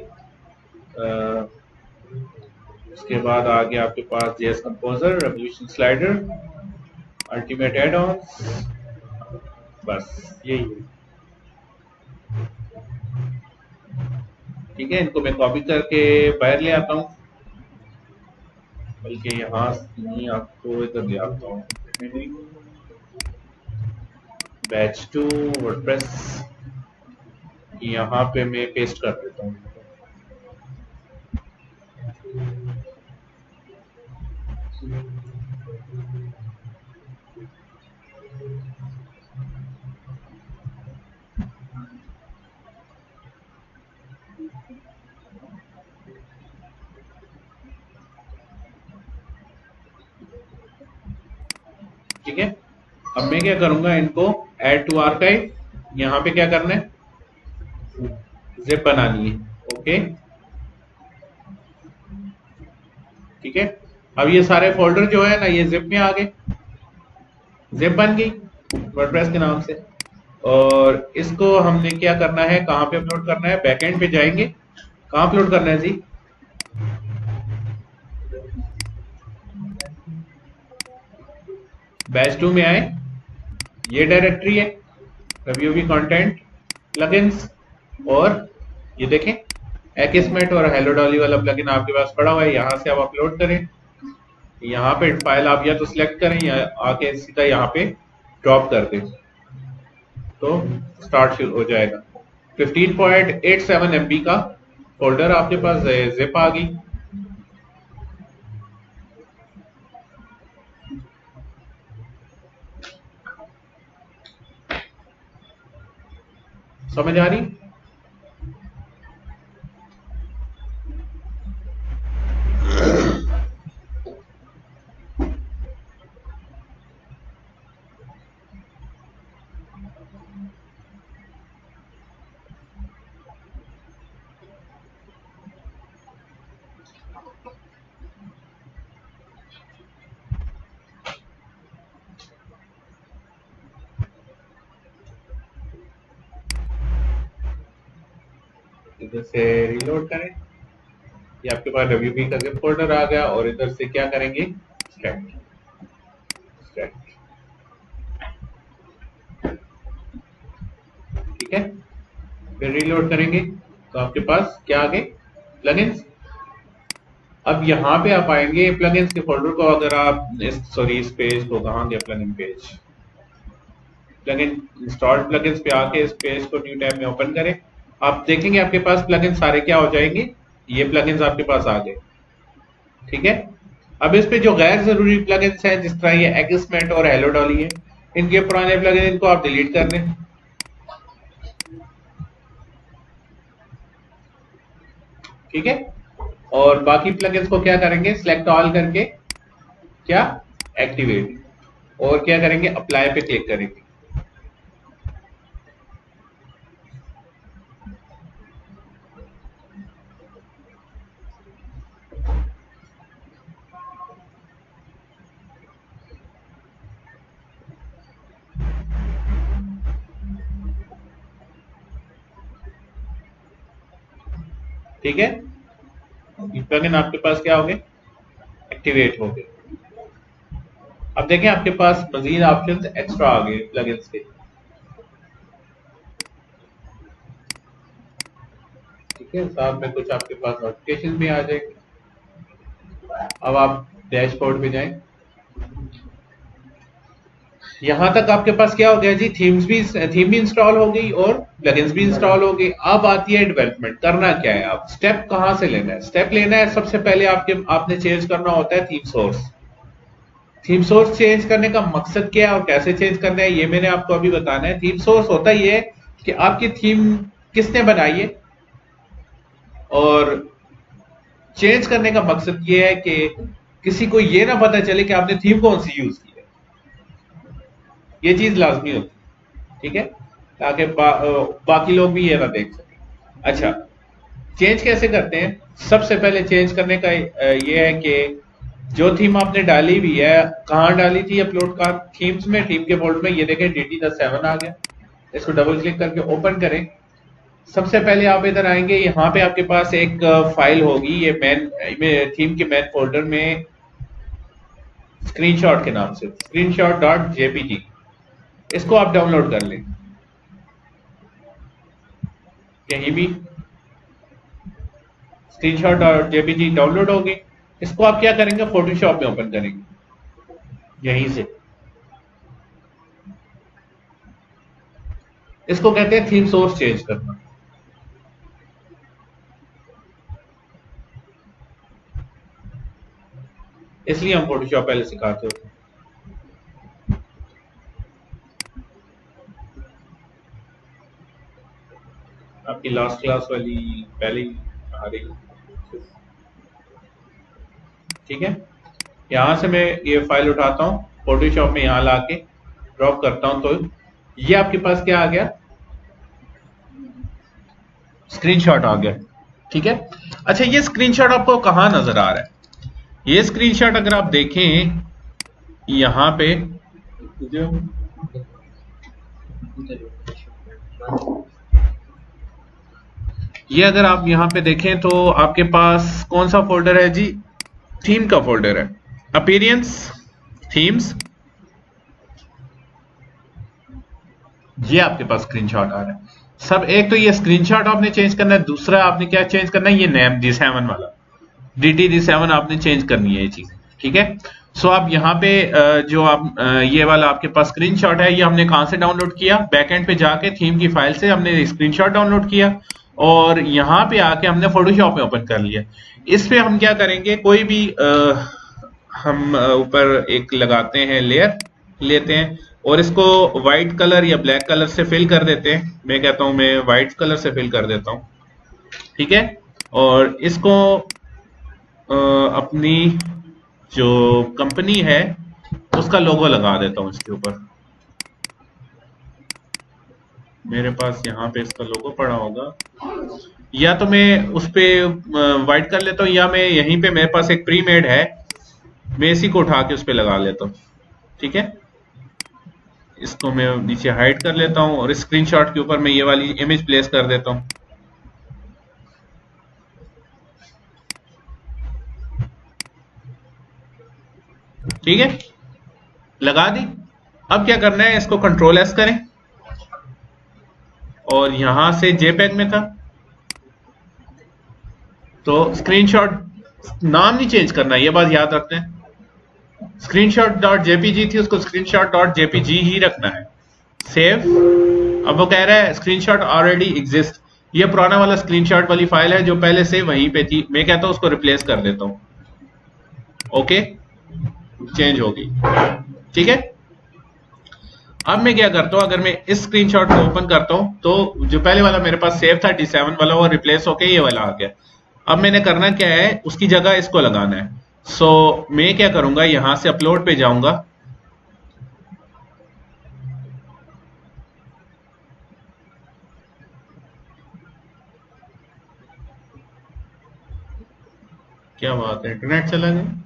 उसके बाद आ गया आपके पास JS composer, revolution slider, ultimate add on, बस यही, ठीक है। इनको मैं कॉपी करके बाहर ले आता हूँ, बल्कि यहाँ नहीं, आपको इधर ले आता हूँ, बैच 2 वर्डप्रेस, यहाँ पे मैं पेस्ट कर देता हूँ। ठीक है, अब मैं क्या करूंगा, इनको ऐड टू आर्काइव, यहाँ पे क्या करना है, जिप बनानी है, ओके, ठीक है। अब ये सारे फोल्डर जो है ना ये जिप में आ गए, जिप बन गई वर्डप्रेस के नाम से। और इसको हमने क्या करना है, कहाँ पे अपलोड करना है, बैकएंड पे जाएंगे। कहाँ अपलोड करना है जी, बैच 2 में आए, ये डायरेक्टरी है WP कंटेंट प्लगइन्स, और ये देखें एक्समेट और हेलो डॉली वाला प्लगइन आपके पास पड़ा हुआ है, यहाँ से आप अपलोड करें। यहाँ पे फाइल आप या तो सिलेक्ट करें या आके सीधा यहाँ पे ड्रॉप कर दें तो स्टार्ट शुरू हो जाएगा। 15.87 MB का फोल्डर आपके पास जिप आ गई। समझ आ रही? इधर से रीलोड करें, ये आपके पास WP का जिप फोल्डर आ गया, और इधर से क्या करेंगे, स्टैट स्टैट, ठीक है। फिर रीलोड करेंगे तो आपके पास क्या आ गए, प्लगइन्स। अब यहाँ पे आप आएंगे प्लगइन्स के फोल्डर को, अगर आप इस पेज को, कहाँ गया plugin page, plugin installed plugins पे आके इस पेज को न्यू टैब में ओपन करें। आप देखेंगे आपके पास प्लगइन सारे क्या हो जाएंगे, ये प्लगइन्स आपके पास आ गए, ठीक है। अब इस पे जो गैर जरूरी प्लगइन्स हैं, जिस तरह ये एक्समेट और हेलो डॉली है, इनके पुराने प्लगइन इनको आप डिलीट कर दें, ठीक है। और बाकी प्लगइन्स को क्या करेंगे, सिलेक्ट ऑल करके क्या एक्टिवेट, और क्या करेंगे, अप्लाई पे क्लिक करेंगे। ठीक है, प्लगइन आपके पास क्या हो गए, एक्टिवेट हो गए। अब देखें आपके पास मजीद ऑप्शन एक्स्ट्रा आ गए प्लगइन्स के, ठीक है। साथ में कुछ आपके पास नोटिफिकेशन भी आ जाएंगे। अब आप डैशबोर्ड पे जाएं, यहां तक आपके पास क्या हो गया जी, थीम भी इंस्टॉल हो गई और प्लगइन्स भी इंस्टॉल हो गई। अब आती है डेवलपमेंट, करना क्या है, आप स्टेप कहां से लेना है, स्टेप लेना है सबसे पहले आपने चेंज करना होता है theme source. Theme source change करने का मकसद क्या है और कैसे चेंज करना है, ये मैंने आपको अभी बताना है। थीम सोर्स होता ही है कि आपकी थीम किसने बनाई है, और चेंज करने का मकसद ये है कि किसी को ये ना पता चले कि आपने थीम कौन सी यूज की है, ये चीज लाजमी होती है, ठीक है, ताकि बाकी लोग भी ये ना देख सकें। अच्छा, चेंज कैसे करते हैं, सबसे पहले चेंज करने का ये है कि जो थीम आपने डाली हुई है, कहाँ डाली थी अपलोड का, थीम्स में, थीम के फोल्डर में, ये देखें DT7 आ गया। इसको डबल क्लिक करके ओपन करें। सबसे पहले आप इधर आएंगे, यहाँ पे आपके पास एक फाइल होगी, ये थीम के मेन फोल्डर में स्क्रीनशॉट के नाम से, screenshot.jpg, इसको आप डाउनलोड कर लें कहीं भी। screenshot.jpg डाउनलोड होगी, इसको आप क्या करेंगे, फोटोशॉप में ओपन करेंगे यहीं से। इसको कहते हैं थीम सोर्स चेंज करना। इसलिए हम फोटोशॉप पहले सिखाते होते हैं। आपकी लास्ट क्लास वाली पहले ही आ रही, ठीक है। यहां से मैं ये फाइल उठाता हूं, फोटोशॉप में यहां लाके ड्रॉप करता हूं, तो ये आपके पास क्या आ गया, स्क्रीनशॉट आ गया, ठीक है। अच्छा, ये स्क्रीनशॉट आपको कहां नजर आ रहा है, ये स्क्रीनशॉट अगर आप देखें यहां पे, ये अगर आप यहां पे देखें तो आपके पास कौन सा फोल्डर है जी? थीम का फोल्डर है, अपीयरेंस, थीम्स, ये आपके पास स्क्रीनशॉट आ रहा है सब। एक तो ये स्क्रीनशॉट आपने चेंज करना है, दूसरा आपने क्या चेंज करना है, ये नेम D7 वाला, DT7 आपने चेंज करनी है ये चीजें, ठीक है। सो आप यहाँ पे जो आप ये वाला आपके पास स्क्रीनशॉट है, ये हमने कहां से डाउनलोड किया? बैकएंड पे जाके थीम की फाइल से हमने स्क्रीनशॉट डाउनलोड किया और यहाँ पे आके हमने फोटोशॉप में ओपन कर लिया। इस पे हम क्या करेंगे, कोई भी हम ऊपर एक लगाते हैं लेयर लेते हैं और इसको व्हाइट कलर या ब्लैक कलर से फिल कर देते हैं। मैं कहता हूं मैं व्हाइट कलर से फिल कर देता हूं, ठीक है। और इसको अपनी जो कंपनी है उसका लोगो लगा देता हूं इसके ऊपर। मेरे पास यहाँ पे इसका लोगो पड़ा होगा, या तो मैं उस पे व्हाइट कर लेता हूँ, या मैं यहीं पे मेरे पास एक प्री मेड है, मैं इसी को उठा के उस पे लगा लेता हूँ, ठीक है। इसको मैं नीचे हाइड कर लेता हूँ और स्क्रीनशॉट के ऊपर मैं ये वाली इमेज प्लेस कर देता हूँ, ठीक है, लगा दी। अब क्या करना है, इसको कंट्रोल एस करें और यहां से जेपेग में था तो स्क्रीनशॉट नाम नहीं चेंज करना, ये बात याद रखते हैं। screenshot.jpg थी, उसको screenshot.jpg ही रखना है। सेव। अब वो कह रहा है स्क्रीनशॉट ऑलरेडी एग्जिस्ट, ये पुराना वाला स्क्रीनशॉट वाली फाइल है जो पहले से वहीं पे थी। मैं कहता हूं उसको रिप्लेस कर देता हूं, ओके, चेंज होगी, ठीक है। अब मैं क्या करता हूं, अगर मैं इस स्क्रीनशॉट को ओपन करता हूं तो जो पहले वाला मेरे पास सेव था D7 वाला, वो रिप्लेस होके ये वाला आ गया। अब मैंने करना क्या है, उसकी जगह इसको लगाना है। सो मैं क्या करूंगा, यहां से अपलोड पे जाऊंगा, क्या बात है, इंटरनेट चला गया।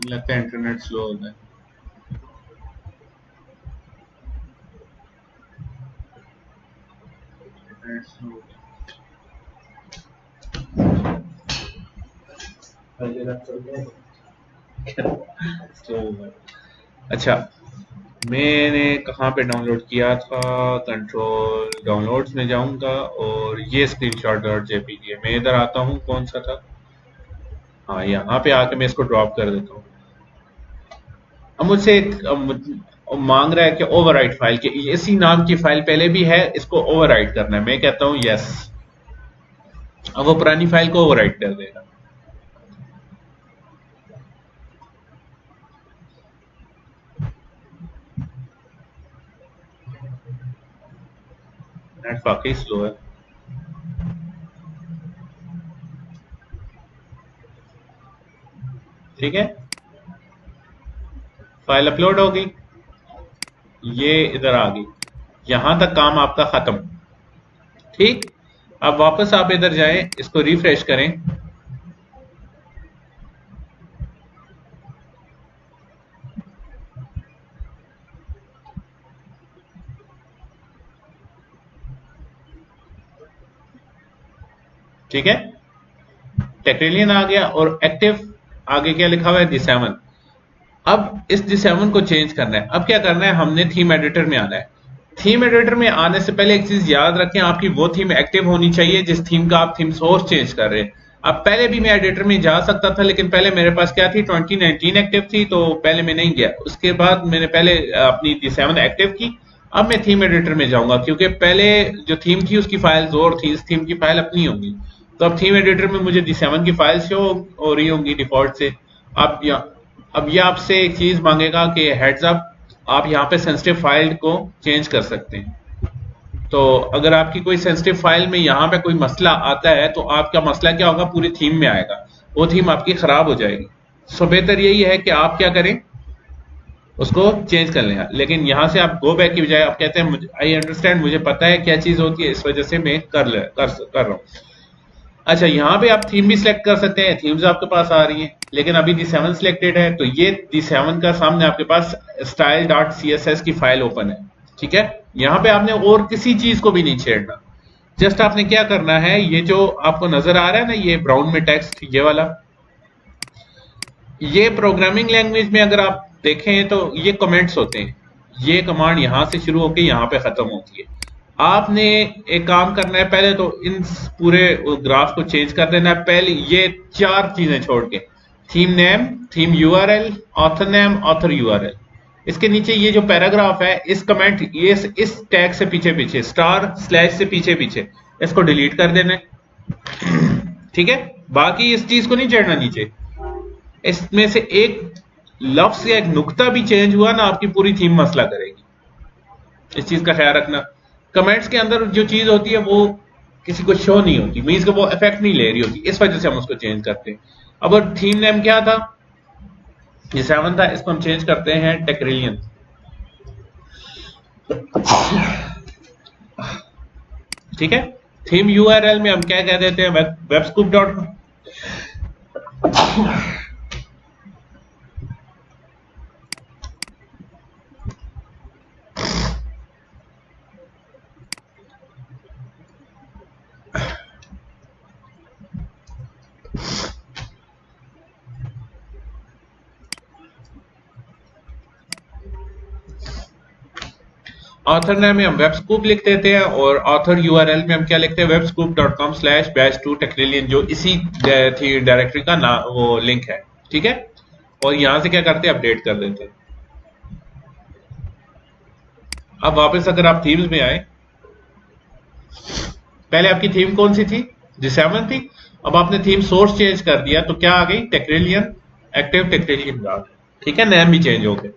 लगता है इंटरनेट स्लो होता है। अच्छा, मैंने कहाँ पे डाउनलोड किया था, कंट्रोल डाउनलोड्स में जाऊंगा और ये screenshot.jpg है। मैं इधर आता हूँ, कौन सा था, हाँ, यहाँ पे आके मैं इसको ड्रॉप कर देता हूँ। अब मुझसे मांग रहा है कि ओवरराइट फाइल के, इसी नाम की फाइल पहले भी है, इसको ओवरराइट करना है। मैं कहता हूँ यस, अब वो पुरानी फाइल को ओवरराइट कर देगा। नेट वाकई स्लो है। ठीक है, फाइल अपलोड हो गई, ये इधर आ गई, यहां तक काम आपका खत्म। ठीक, अब वापस आप इधर जाएं, इसको रिफ्रेश करें, ठीक है, टेक्रेलियन आ गया और एक्टिव आगे क्या लिखा हुआ है, D7। अब इस D7 को चेंज करना है। अब क्या करना है, हमने थीम एडिटर में आना है। थीम एडिटर में आने से पहले एक चीज याद रखें, आपकी वो थीम एक्टिव होनी चाहिए जिस थीम का आप थीम सोर्स चेंज कर रहे हैं। अब पहले भी मैं एडिटर में जा सकता था, लेकिन पहले मेरे पास क्या थी, 2019 एक्टिव थी, तो पहले मैं नहीं गया। उसके बाद मैंने पहले अपनी D7 एक्टिव की। अब मैं थीम एडिटर में जाऊंगा, क्योंकि पहले जो थीम थी उसकी फाइल्स और थी, इस थीम की फाइल अपनी होगी। तो अब थीम एडिटर में मुझे D7 की फाइल शो हो रही होंगी डिफॉल्ट से। अब ये आपसे एक चीज मांगेगा कि हेड्स अप, आप यहाँ पे सेंसिटिव फाइल को चेंज कर सकते हैं। तो अगर आपकी कोई सेंसिटिव फाइल में यहाँ पे कोई मसला आता है तो आपका मसला क्या होगा, पूरी थीम में आएगा, वो थीम आपकी खराब हो जाएगी। सो बेहतर यही है कि आप क्या करें, उसको चेंज कर लें। लेकिन यहाँ से आप गो बैक की बजाय आप कहते हैं आई अंडरस्टैंड, मुझे पता है क्या चीज होती है, इस वजह से मैं कर रहा हूँ। अच्छा, यहाँ पे आप थीम भी सिलेक्ट कर सकते हैं, थीम्स आपके पास आ रही हैं, लेकिन अभी D7 सिलेक्टेड है, तो ये D7 का सामने आपके पास style.css की फाइल ओपन है। ठीक है, यहाँ पे आपने और किसी चीज को भी नहीं छेड़ना, जस्ट आपने क्या करना है, ये जो आपको नजर आ रहा है ना, ये ब्राउन में टेक्स्ट, ये वाला, ये प्रोग्रामिंग लैंग्वेज में अगर आप देखें तो ये कमेंट्स होते हैं। ये कमांड यहां से शुरू होकर यहां पे खत्म होती है। आपने एक काम करना है, पहले तो इन पूरे ग्राफ को चेंज कर देना है। पहले ये 4 चीजें छोड़ के, theme name, theme URL, author name, author URL, इसके नीचे ये जो पैराग्राफ है, इस कमेंट, ये इस टैग से पीछे पीछे, स्टार स्लैश से पीछे पीछे, इसको डिलीट कर देना है। ठीक है, बाकी इस चीज को नहीं चढ़ना नीचे। इसमें से एक लफ्ज या एक नुक्ता भी चेंज हुआ ना, आपकी पूरी थीम मसला करेगी। इस चीज का ख्याल रखना। कमेंट्स के अंदर जो चीज होती है वो किसी को शो नहीं होती, मीन्स कि वो इफेक्ट नहीं ले रही होती, इस वजह से हम उसको चेंज करते हैं। अब थीम नेम क्या था, ये 7 था, इसको हम चेंज करते हैं टेक्रिलियन। ठीक है, थीम यूआरएल में हम क्या कह देते हैं, webscoop.com। ऑथर नेम में हम वेबस्कूप लिख देते हैं, और ऑथर यूआरएल में हम क्या लिखते हैं, webscoop.com/batch2techrelian, जो इसी डायरेक्टरी का ना वो लिंक है। ठीक है, और यहां से क्या करते हैं, अपडेट कर देते हैं। अब वापस अगर आप थीम्स में आए, पहले आपकी थीम कौन सी थी, D7 थी। अब आपने थीम सोर्स चेंज कर दिया, तो क्या आ गई, टेक्रिलियन, एक्टिव टेक्रिलियन आ गई। ठीक है, नेम भी चेंज हो गए।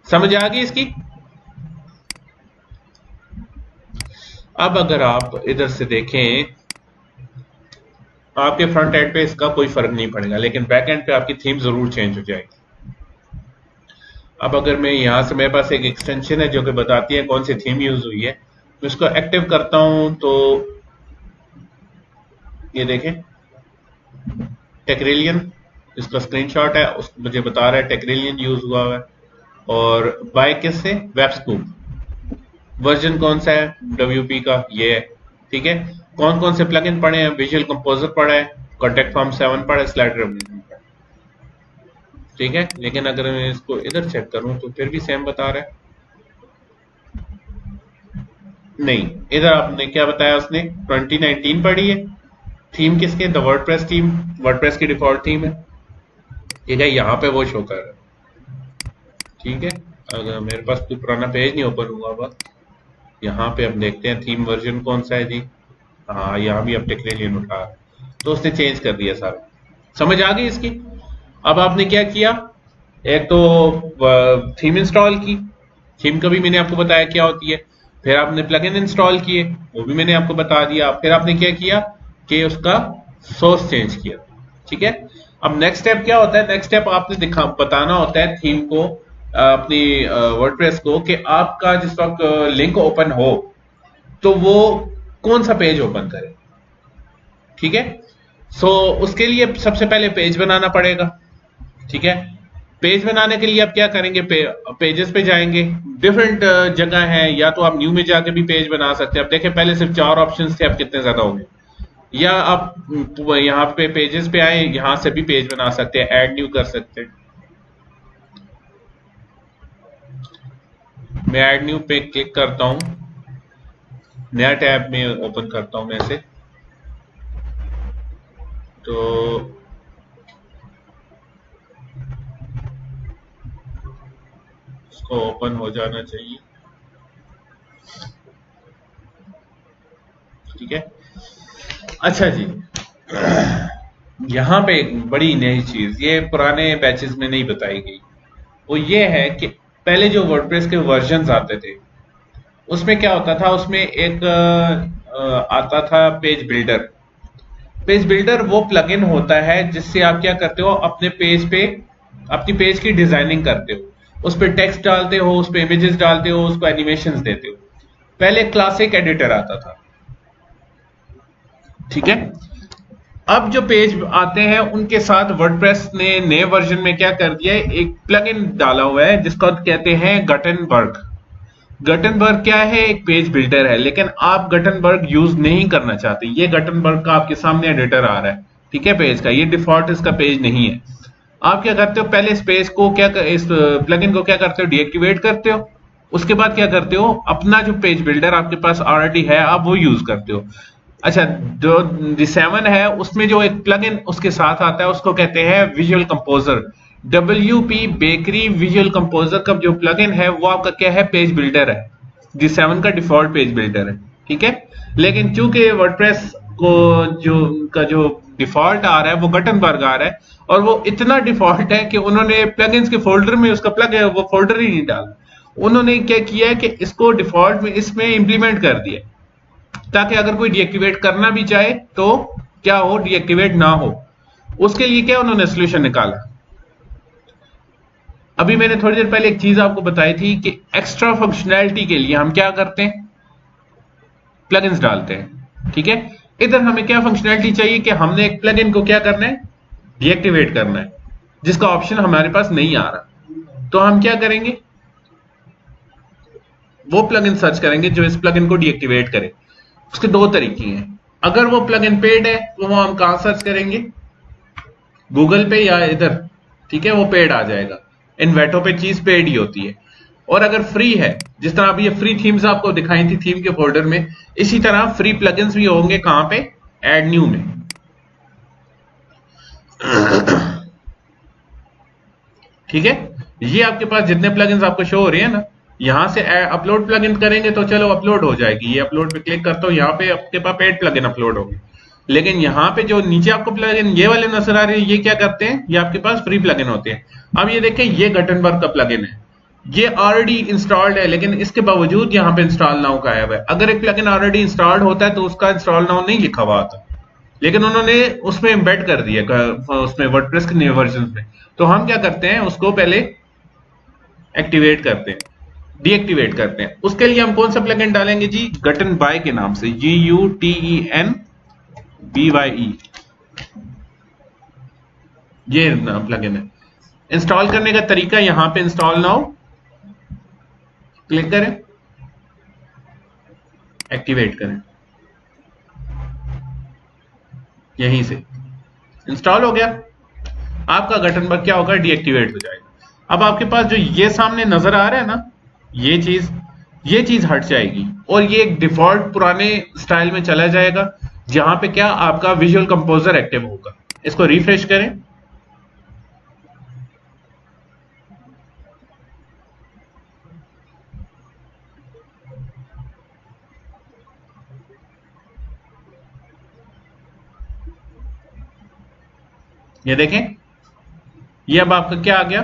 समझ आ गई इसकी। अब अगर आप इधर से देखें, आपके फ्रंट एंड पे इसका कोई फर्क नहीं पड़ेगा, लेकिन बैक एंड पे आपकी थीम जरूर चेंज हो जाएगी। अब अगर मैं यहां से, मेरे पास एक एक्सटेंशन है जो कि बताती है कौन सी थीम यूज हुई है, तो इसको एक्टिव करता हूं, तो ये देखें टेक्रिलियन, इसका स्क्रीनशॉट है, मुझे बता रहा है टेक्रिलियन यूज हुआ है। और बाय किससे, वेबस्कूप। वर्जन कौन सा है, WP का, ये है। ठीक है, कौन कौन से प्लगइन पढ़े हैं, विजुअल कंपोजर पढ़ा है, कॉन्टेक्ट फॉर्म 7 पढ़ा है, स्लाइडर पढ़ा है। ठीक है, लेकिन अगर मैं इसको इधर चेक करूं तो फिर भी सेम बता रहा है। नहीं, इधर आपने क्या बताया, उसने 2019 पढ़ी है। थीम किसके, द वर्डप्रेस थीम, वर्डप्रेस की डिफॉल्ट थीम है। ठीक है, यहाँ पे वो शो कर रहा है। ठीक है, अगर मेरे पास कोई पुराना पेज नहीं ओपन हुआ हुआ, यहाँ पे हम देखते हैं थीम वर्जन कौन सा है जी। हाँ, यहाँ भी अब टेक्रिलियन उठा, तो उसने चेंज कर दिया सारा। समझ आ गई इसकी। अब आपने क्या किया, एक तो थीम इंस्टॉल की, थीम का भी मैंने आपको बताया क्या होती है। फिर आपने प्लगइन इंस्टॉल किए, वो भी मैंने आपको बता दिया। फिर आपने क्या किया कि उसका सोर्स चेंज किया। ठीक है, अब नेक्स्ट स्टेप क्या होता है, नेक्स्ट स्टेप आपने बताना होता है थीम को, अपनी वर्डप्रेस को, कि आपका जिस वक्त लिंक ओपन हो तो वो कौन सा पेज ओपन करे। ठीक है, सो उसके लिए सबसे पहले पेज बनाना पड़ेगा। ठीक है, पेज बनाने के लिए आप क्या करेंगे, पेजेस पे जाएंगे, डिफरेंट जगह है, या तो आप न्यू में जाके भी पेज बना सकते हैं। अब देखें, पहले सिर्फ 4 ऑप्शंस थे, अब कितने ज्यादा हो गए। या आप यहाँ पे पेजेस पे आए, यहां से भी पेज बना सकते हैं, ऐड न्यू कर सकते हैं। मैं ऐड न्यू पे क्लिक करता हूं, नया टैब में ओपन करता हूं मैं से, तो इसको ओपन हो जाना चाहिए। ठीक है, अच्छा जी, यहां पे एक बड़ी नई चीज, ये पुराने बैचेस में नहीं बताई गई, वो ये है कि पहले जो वर्डप्रेस के वर्जन्स आते थे, उसमें क्या होता था, उसमें एक आता था पेज बिल्डर। पेज बिल्डर वो प्लगइन होता है जिससे आप क्या करते हो, अपने पेज पे अपनी पेज की डिजाइनिंग करते हो, उस पर टेक्स्ट डालते हो, उस पर इमेजेस डालते हो, उसको एनिमेशंस देते हो। पहले क्लासिक एडिटर आता था, ठीक है। अब जो पेज आते हैं उनके साथ वर्डप्रेस ने नए वर्जन में क्या कर दिया है, एक प्लगइन डाला हुआ है जिसको कहते हैं गटनबर्ग। गटनबर्ग क्या है, एक पेज बिल्डर है, लेकिन आप गटनबर्ग यूज नहीं करना चाहते। ये गटनबर्ग का आपके सामने एडिटर आ रहा है, ठीक है, पेज का, ये डिफॉल्ट इसका पेज नहीं है। आप क्या करते हो, पहले इस पेज को इस प्लगइन को क्या करते हो, डीएक्टिवेट करते हो। उसके बाद क्या करते हो, अपना जो पेज बिल्डर आपके पास ऑलरेडी है आप वो यूज करते हो। अच्छा, जो D7 है उसमें जो एक प्लगइन उसके साथ आता है उसको कहते हैं visual composer. WP bakery visual composer का जो प्लगइन है वो आपका क्या है, पेज बिल्डर है, D7 का डिफॉल्ट पेज बिल्डर है, ठीक है। लेकिन चूंकि वर्डप्रेस को जो डिफॉल्ट आ रहा है वो गटनबर्ग आ रहा है, और वो इतना डिफॉल्ट है कि उन्होंने प्लगइन्स के फोल्डर में उसका प्लग है वो फोल्डर ही नहीं डाला। उन्होंने क्या किया है कि इसको डिफॉल्ट में इसमें इंप्लीमेंट कर दिया, ताकि अगर कोई डीएक्टिवेट करना भी चाहे तो क्या हो, डीएक्टिवेट ना हो। उसके लिए क्या उन्होंने सोल्यूशन निकाला। अभी मैंने थोड़ी देर पहले एक चीज आपको बताई थी कि एक्स्ट्रा फंक्शनैलिटी के लिए हम क्या करते हैं, प्लगइन्स डालते हैं, ठीक है। इधर हमें क्या फंक्शनैलिटी चाहिए कि हमने एक प्लगइन को क्या करना है, डीएक्टिवेट करना है, जिसका ऑप्शन हमारे पास नहीं आ रहा। तो हम क्या करेंगे, वो प्लगइन सर्च करेंगे जो इस प्लगइन को डीएक्टिवेट करे। उसके दो तरीके हैं। अगर वो प्लगइन पेड है तो वो हम कहां सर्च करेंगे, गूगल पे या इधर, ठीक है, वो पेड आ जाएगा। इन्वेटो पे चीज पेड ही होती है। और अगर फ्री है, जिस तरह अभी ये फ्री थीम्स आपको दिखाई थी थीम के फोल्डर में, इसी तरह फ्री प्लगइन्स भी होंगे कहां पे, ऐड न्यू में, ठीक है। ये आपके पास जितने प्लगइन्स आपको शो हो रहे हैं ना, यहां से अपलोड प्लगइन करेंगे तो चलो अपलोड हो जाएगी। ये अपलोड पे क्लिक करता हूं, यहाँ पे आपके पास पेड प्लगइन अपलोड होगी। लेकिन यहाँ पे जो नीचे आपको प्लगइन ये वाले नजर आ रहे हैं, ये क्या करते हैं, ये आपके पास फ्री प्लगइन होते हैं। अब ये देखें, ये गटनबर्ग का प्लगइन है, ये ऑलरेडी इंस्टॉल्ड है, लेकिन इसके बावजूद यहाँ पे इंस्टॉल नाउ का आया हुआ है। अगर एक प्लगइन ऑलरेडी इंस्टॉल्ड होता है तो उसका इंस्टॉल नाउ नहीं लिखा हुआ आता, लेकिन उन्होंने उसमें एम्बेड कर दिया उसमें वर्डप्रेस के नए वर्जन में। तो हम क्या करते हैं, उसको पहले एक्टिवेट करते हैं, डीएक्टिवेट करते हैं। उसके लिए हम कौन सा प्लगइन डालेंगे जी, गटनबाय के नाम से, GUTENBYE, ये प्लगइन है। इंस्टॉल करने का तरीका, यहां पे इंस्टॉल नाउ क्लिक करें, एक्टिवेट करें, यहीं से इंस्टॉल हो गया। आपका गटनबर्ग क्या होगा, डीएक्टिवेट हो जाएगा। अब आपके पास जो ये सामने नजर आ रहा है ना, ये चीज हट जाएगी और ये एक डिफॉल्ट पुराने स्टाइल में चला जाएगा, जहां पे क्या आपका विजुअल कंपोजर एक्टिव होगा। इसको रिफ्रेश करें, ये देखें, ये अब आपका क्या आ गया,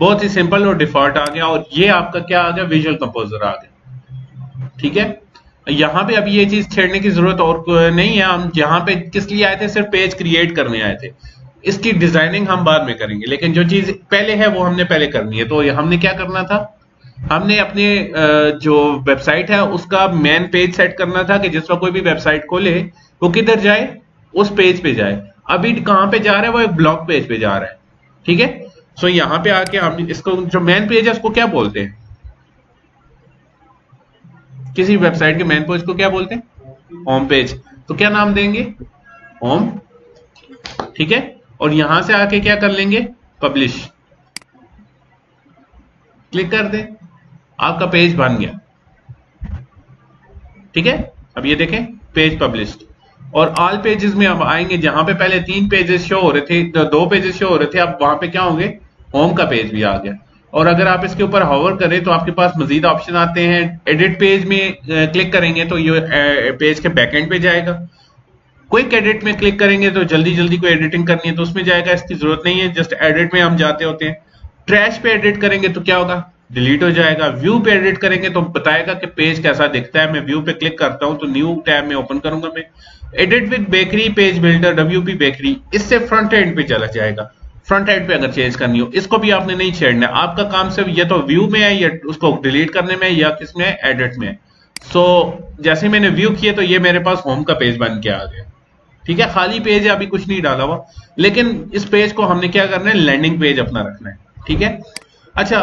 बहुत ही सिंपल और डिफॉल्ट आ गया। और ये आपका क्या आ गया, विजुअल कंपोजर आ गया, ठीक है। यहां पे अभी ये चीज छेड़ने की जरूरत और नहीं है। हम यहां पे किस लिए आए थे, सिर्फ पेज क्रिएट करने आए थे। इसकी डिजाइनिंग हम बाद में करेंगे, लेकिन जो चीज पहले है वो हमने पहले करनी है। तो हमने क्या करना था, हमने अपने जो वेबसाइट है उसका मेन पेज सेट करना था कि जिस पर कोई भी वेबसाइट खोले वो किधर जाए, उस पेज पे जाए। अभी कहां पे जा रहा है, वो एक ब्लॉग पेज पे जा रहा है, ठीक है। सो यहां पे आके हम इसको, जो मेन पेज है उसको क्या बोलते हैं, किसी वेबसाइट के मेन पेज को क्या बोलते हैं, होम पेज। तो क्या नाम देंगे, होम, ठीक है। और यहां से आके क्या कर लेंगे, पब्लिश, क्लिक कर दें, आपका पेज बन गया, ठीक है। अब ये देखें, पेज पब्लिश्ड। और ऑल पेजेस में अब आएंगे, जहां पे पहले 3 पेजेस शो हो रहे थे, 2 पेजेस शो हो रहे थे, अब वहां पे क्या होंगे, होम का पेज भी आ गया। और अगर आप इसके ऊपर हॉवर करें तो आपके पास मजीद ऑप्शन आते हैं। एडिट पेज में क्लिक करेंगे तो ये पेज के बैकएंड पे जाएगा। क्विक एडिट में क्लिक करेंगे तो जल्दी जल्दी कोई एडिटिंग करनी है तो उसमें जाएगा, इसकी जरूरत नहीं है, जस्ट एडिट में हम जाते होते हैं। ट्रैश पे एडिट करेंगे तो क्या होगा, डिलीट हो जाएगा। व्यू पे एडिट करेंगे तो बताएगा कि पेज कैसा दिखता है। मैं व्यू पे क्लिक करता हूं तो न्यू टैब में ओपन करूंगा मैं। Edit with bakery page builder, WP bakery, इससे फ्रंट एंड पे चला जाएगा। फ्रंट एंड पे अगर चेंज करनी हो, इसको भी आपने नहीं छेड़ना है। आपका काम सिर्फ या तो व्यू में है, या उसको डिलीट करने में, या किसमें, एडिट में। सो जैसे मैंने व्यू किए तो ये मेरे पास होम का पेज बन के आ गया। ठीक है, खाली पेज है, अभी कुछ नहीं डाला हुआ, लेकिन इस पेज को हमने क्या करना है, लैंडिंग पेज अपना रखना है। ठीक है, अच्छा,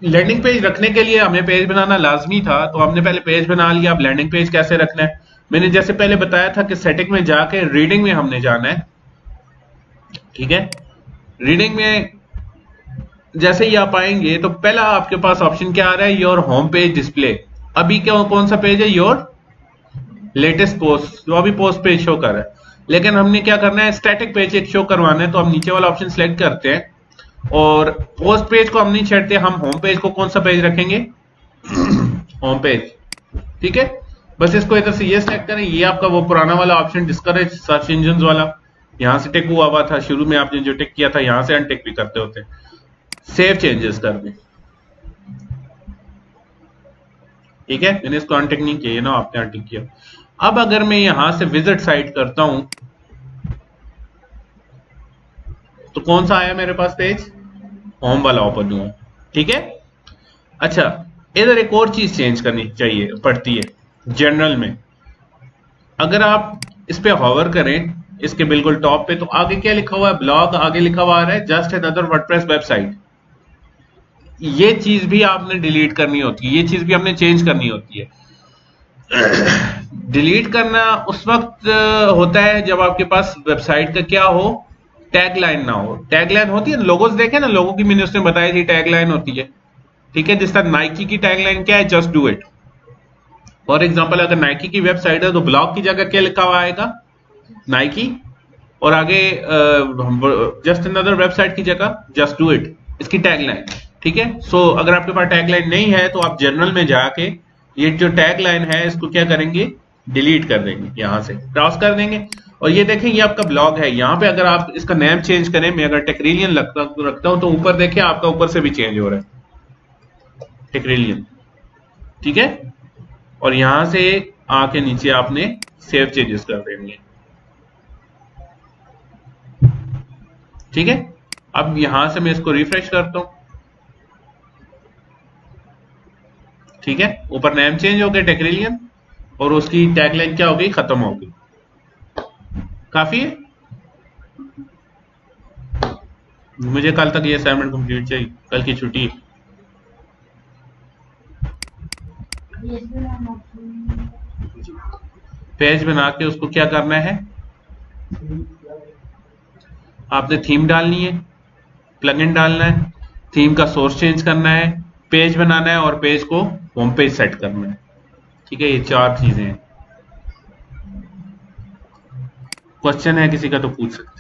लैंडिंग पेज रखने के लिए हमें पेज बनाना लाजमी था, तो हमने पहले पेज बना लिया। अब लैंडिंग पेज कैसे रखना है, मैंने जैसे पहले बताया था कि सेटिंग में जाके रीडिंग में हमने जाना है। ठीक है, रीडिंग में जैसे ही आप आएंगे तो पहला आपके पास ऑप्शन क्या आ रहा है, योर होम पेज डिस्प्ले। अभी क्या, कौन सा पेज है, योर लेटेस्ट पोस्ट, जो अभी पोस्ट पेज शो कर रहा है। लेकिन हमने क्या करना है, स्टैटिक पेज एक शो करवाना है, तो हम नीचे वाला ऑप्शन सेलेक्ट करते हैं और पोस्ट पेज को हम नहीं छेड़ते, हम होम पेज को कौन सा पेज रखेंगे, होम पेज। ठीक है, बस इसको इधर से ये सेलेक्ट करें। ये आपका वो पुराना वाला ऑप्शन डिस्करेज सर्च इंजन वाला, यहां से टिक हुआ था शुरू में, आपने जो टिक किया था यहां से अनटिक भी करते होते। सेव चेंजेस कर दें। ठीक है, मैंने इसको अनटिक नहीं किया ना, आपने अनटिक किया। अब अगर मैं यहां से विजिट साइट करता हूं तो कौन सा आया मेरे पास पेज, होम वाला ओपन हुआ। ठीक है, अच्छा, इधर एक और चीज चेंज करनी चाहिए पड़ती है जनरल में। अगर आप इस पे हॉवर करें, इसके बिल्कुल टॉप पे, तो आगे क्या लिखा हुआ है, ब्लॉग, आगे लिखा हुआ आ रहा है जस्ट अनदर वर्डप्रेस वेबसाइट। ये चीज भी आपने डिलीट करनी होती है, ये चीज भी हमने चेंज करनी होती है। डिलीट करना उस वक्त होता है जब आपके पास वेबसाइट का क्या हो, टैगलाइन ना हो। टैगलाइन होती है, लोगोस देखे ना, लोगों की मैंने उसने बताई थी टैगलाइन होती है। ठीक है, जिस तरह नाइकी की टैगलाइन क्या है, just do it. For example, अगर नाइकी की वेबसाइट है तो ब्लॉग की जगह क्या लिखा हुआ आएगा, नाइकी, और आगे जस्ट अनदर वेबसाइट की जगह जस्ट डू इट, इसकी टैगलाइन। ठीक है, सो अगर आपके पास टैगलाइन नहीं है तो आप जनरल में जाके ये जो टैगलाइन है इसको क्या करेंगे, डिलीट कर देंगे, यहां से क्रॉस कर देंगे। और ये देखें, ये आपका ब्लॉग है, यहाँ पे अगर आप इसका नेम चेंज करें, मैं अगर टेक्रेलियन रखता हूं तो ऊपर देखिए आपका ऊपर से भी चेंज हो रहा है, टेक्रेलियन। ठीक है, और यहां से आके नीचे आपने सेव चेंजेस कर देंगे। ठीक है, अब यहां से मैं इसको रिफ्रेश करता हूं। ठीक है, ऊपर नेम चेंज हो गया टेक्रेलियन, और उसकी टैगलाइन क्या हो गई, खत्म हो गई। काफी है, मुझे कल तक ये असाइनमेंट कंप्लीट चाहिए, कल की छुट्टी है। पेज बना के उसको क्या करना है, आपने थीम डालनी है, प्लगइन डालना है, थीम का सोर्स चेंज करना है, पेज बनाना है, और पेज को होम पेज सेट करना है। ठीक है, ये 4 चीजें हैं। क्वेश्चन है किसी का तो पूछ सकते।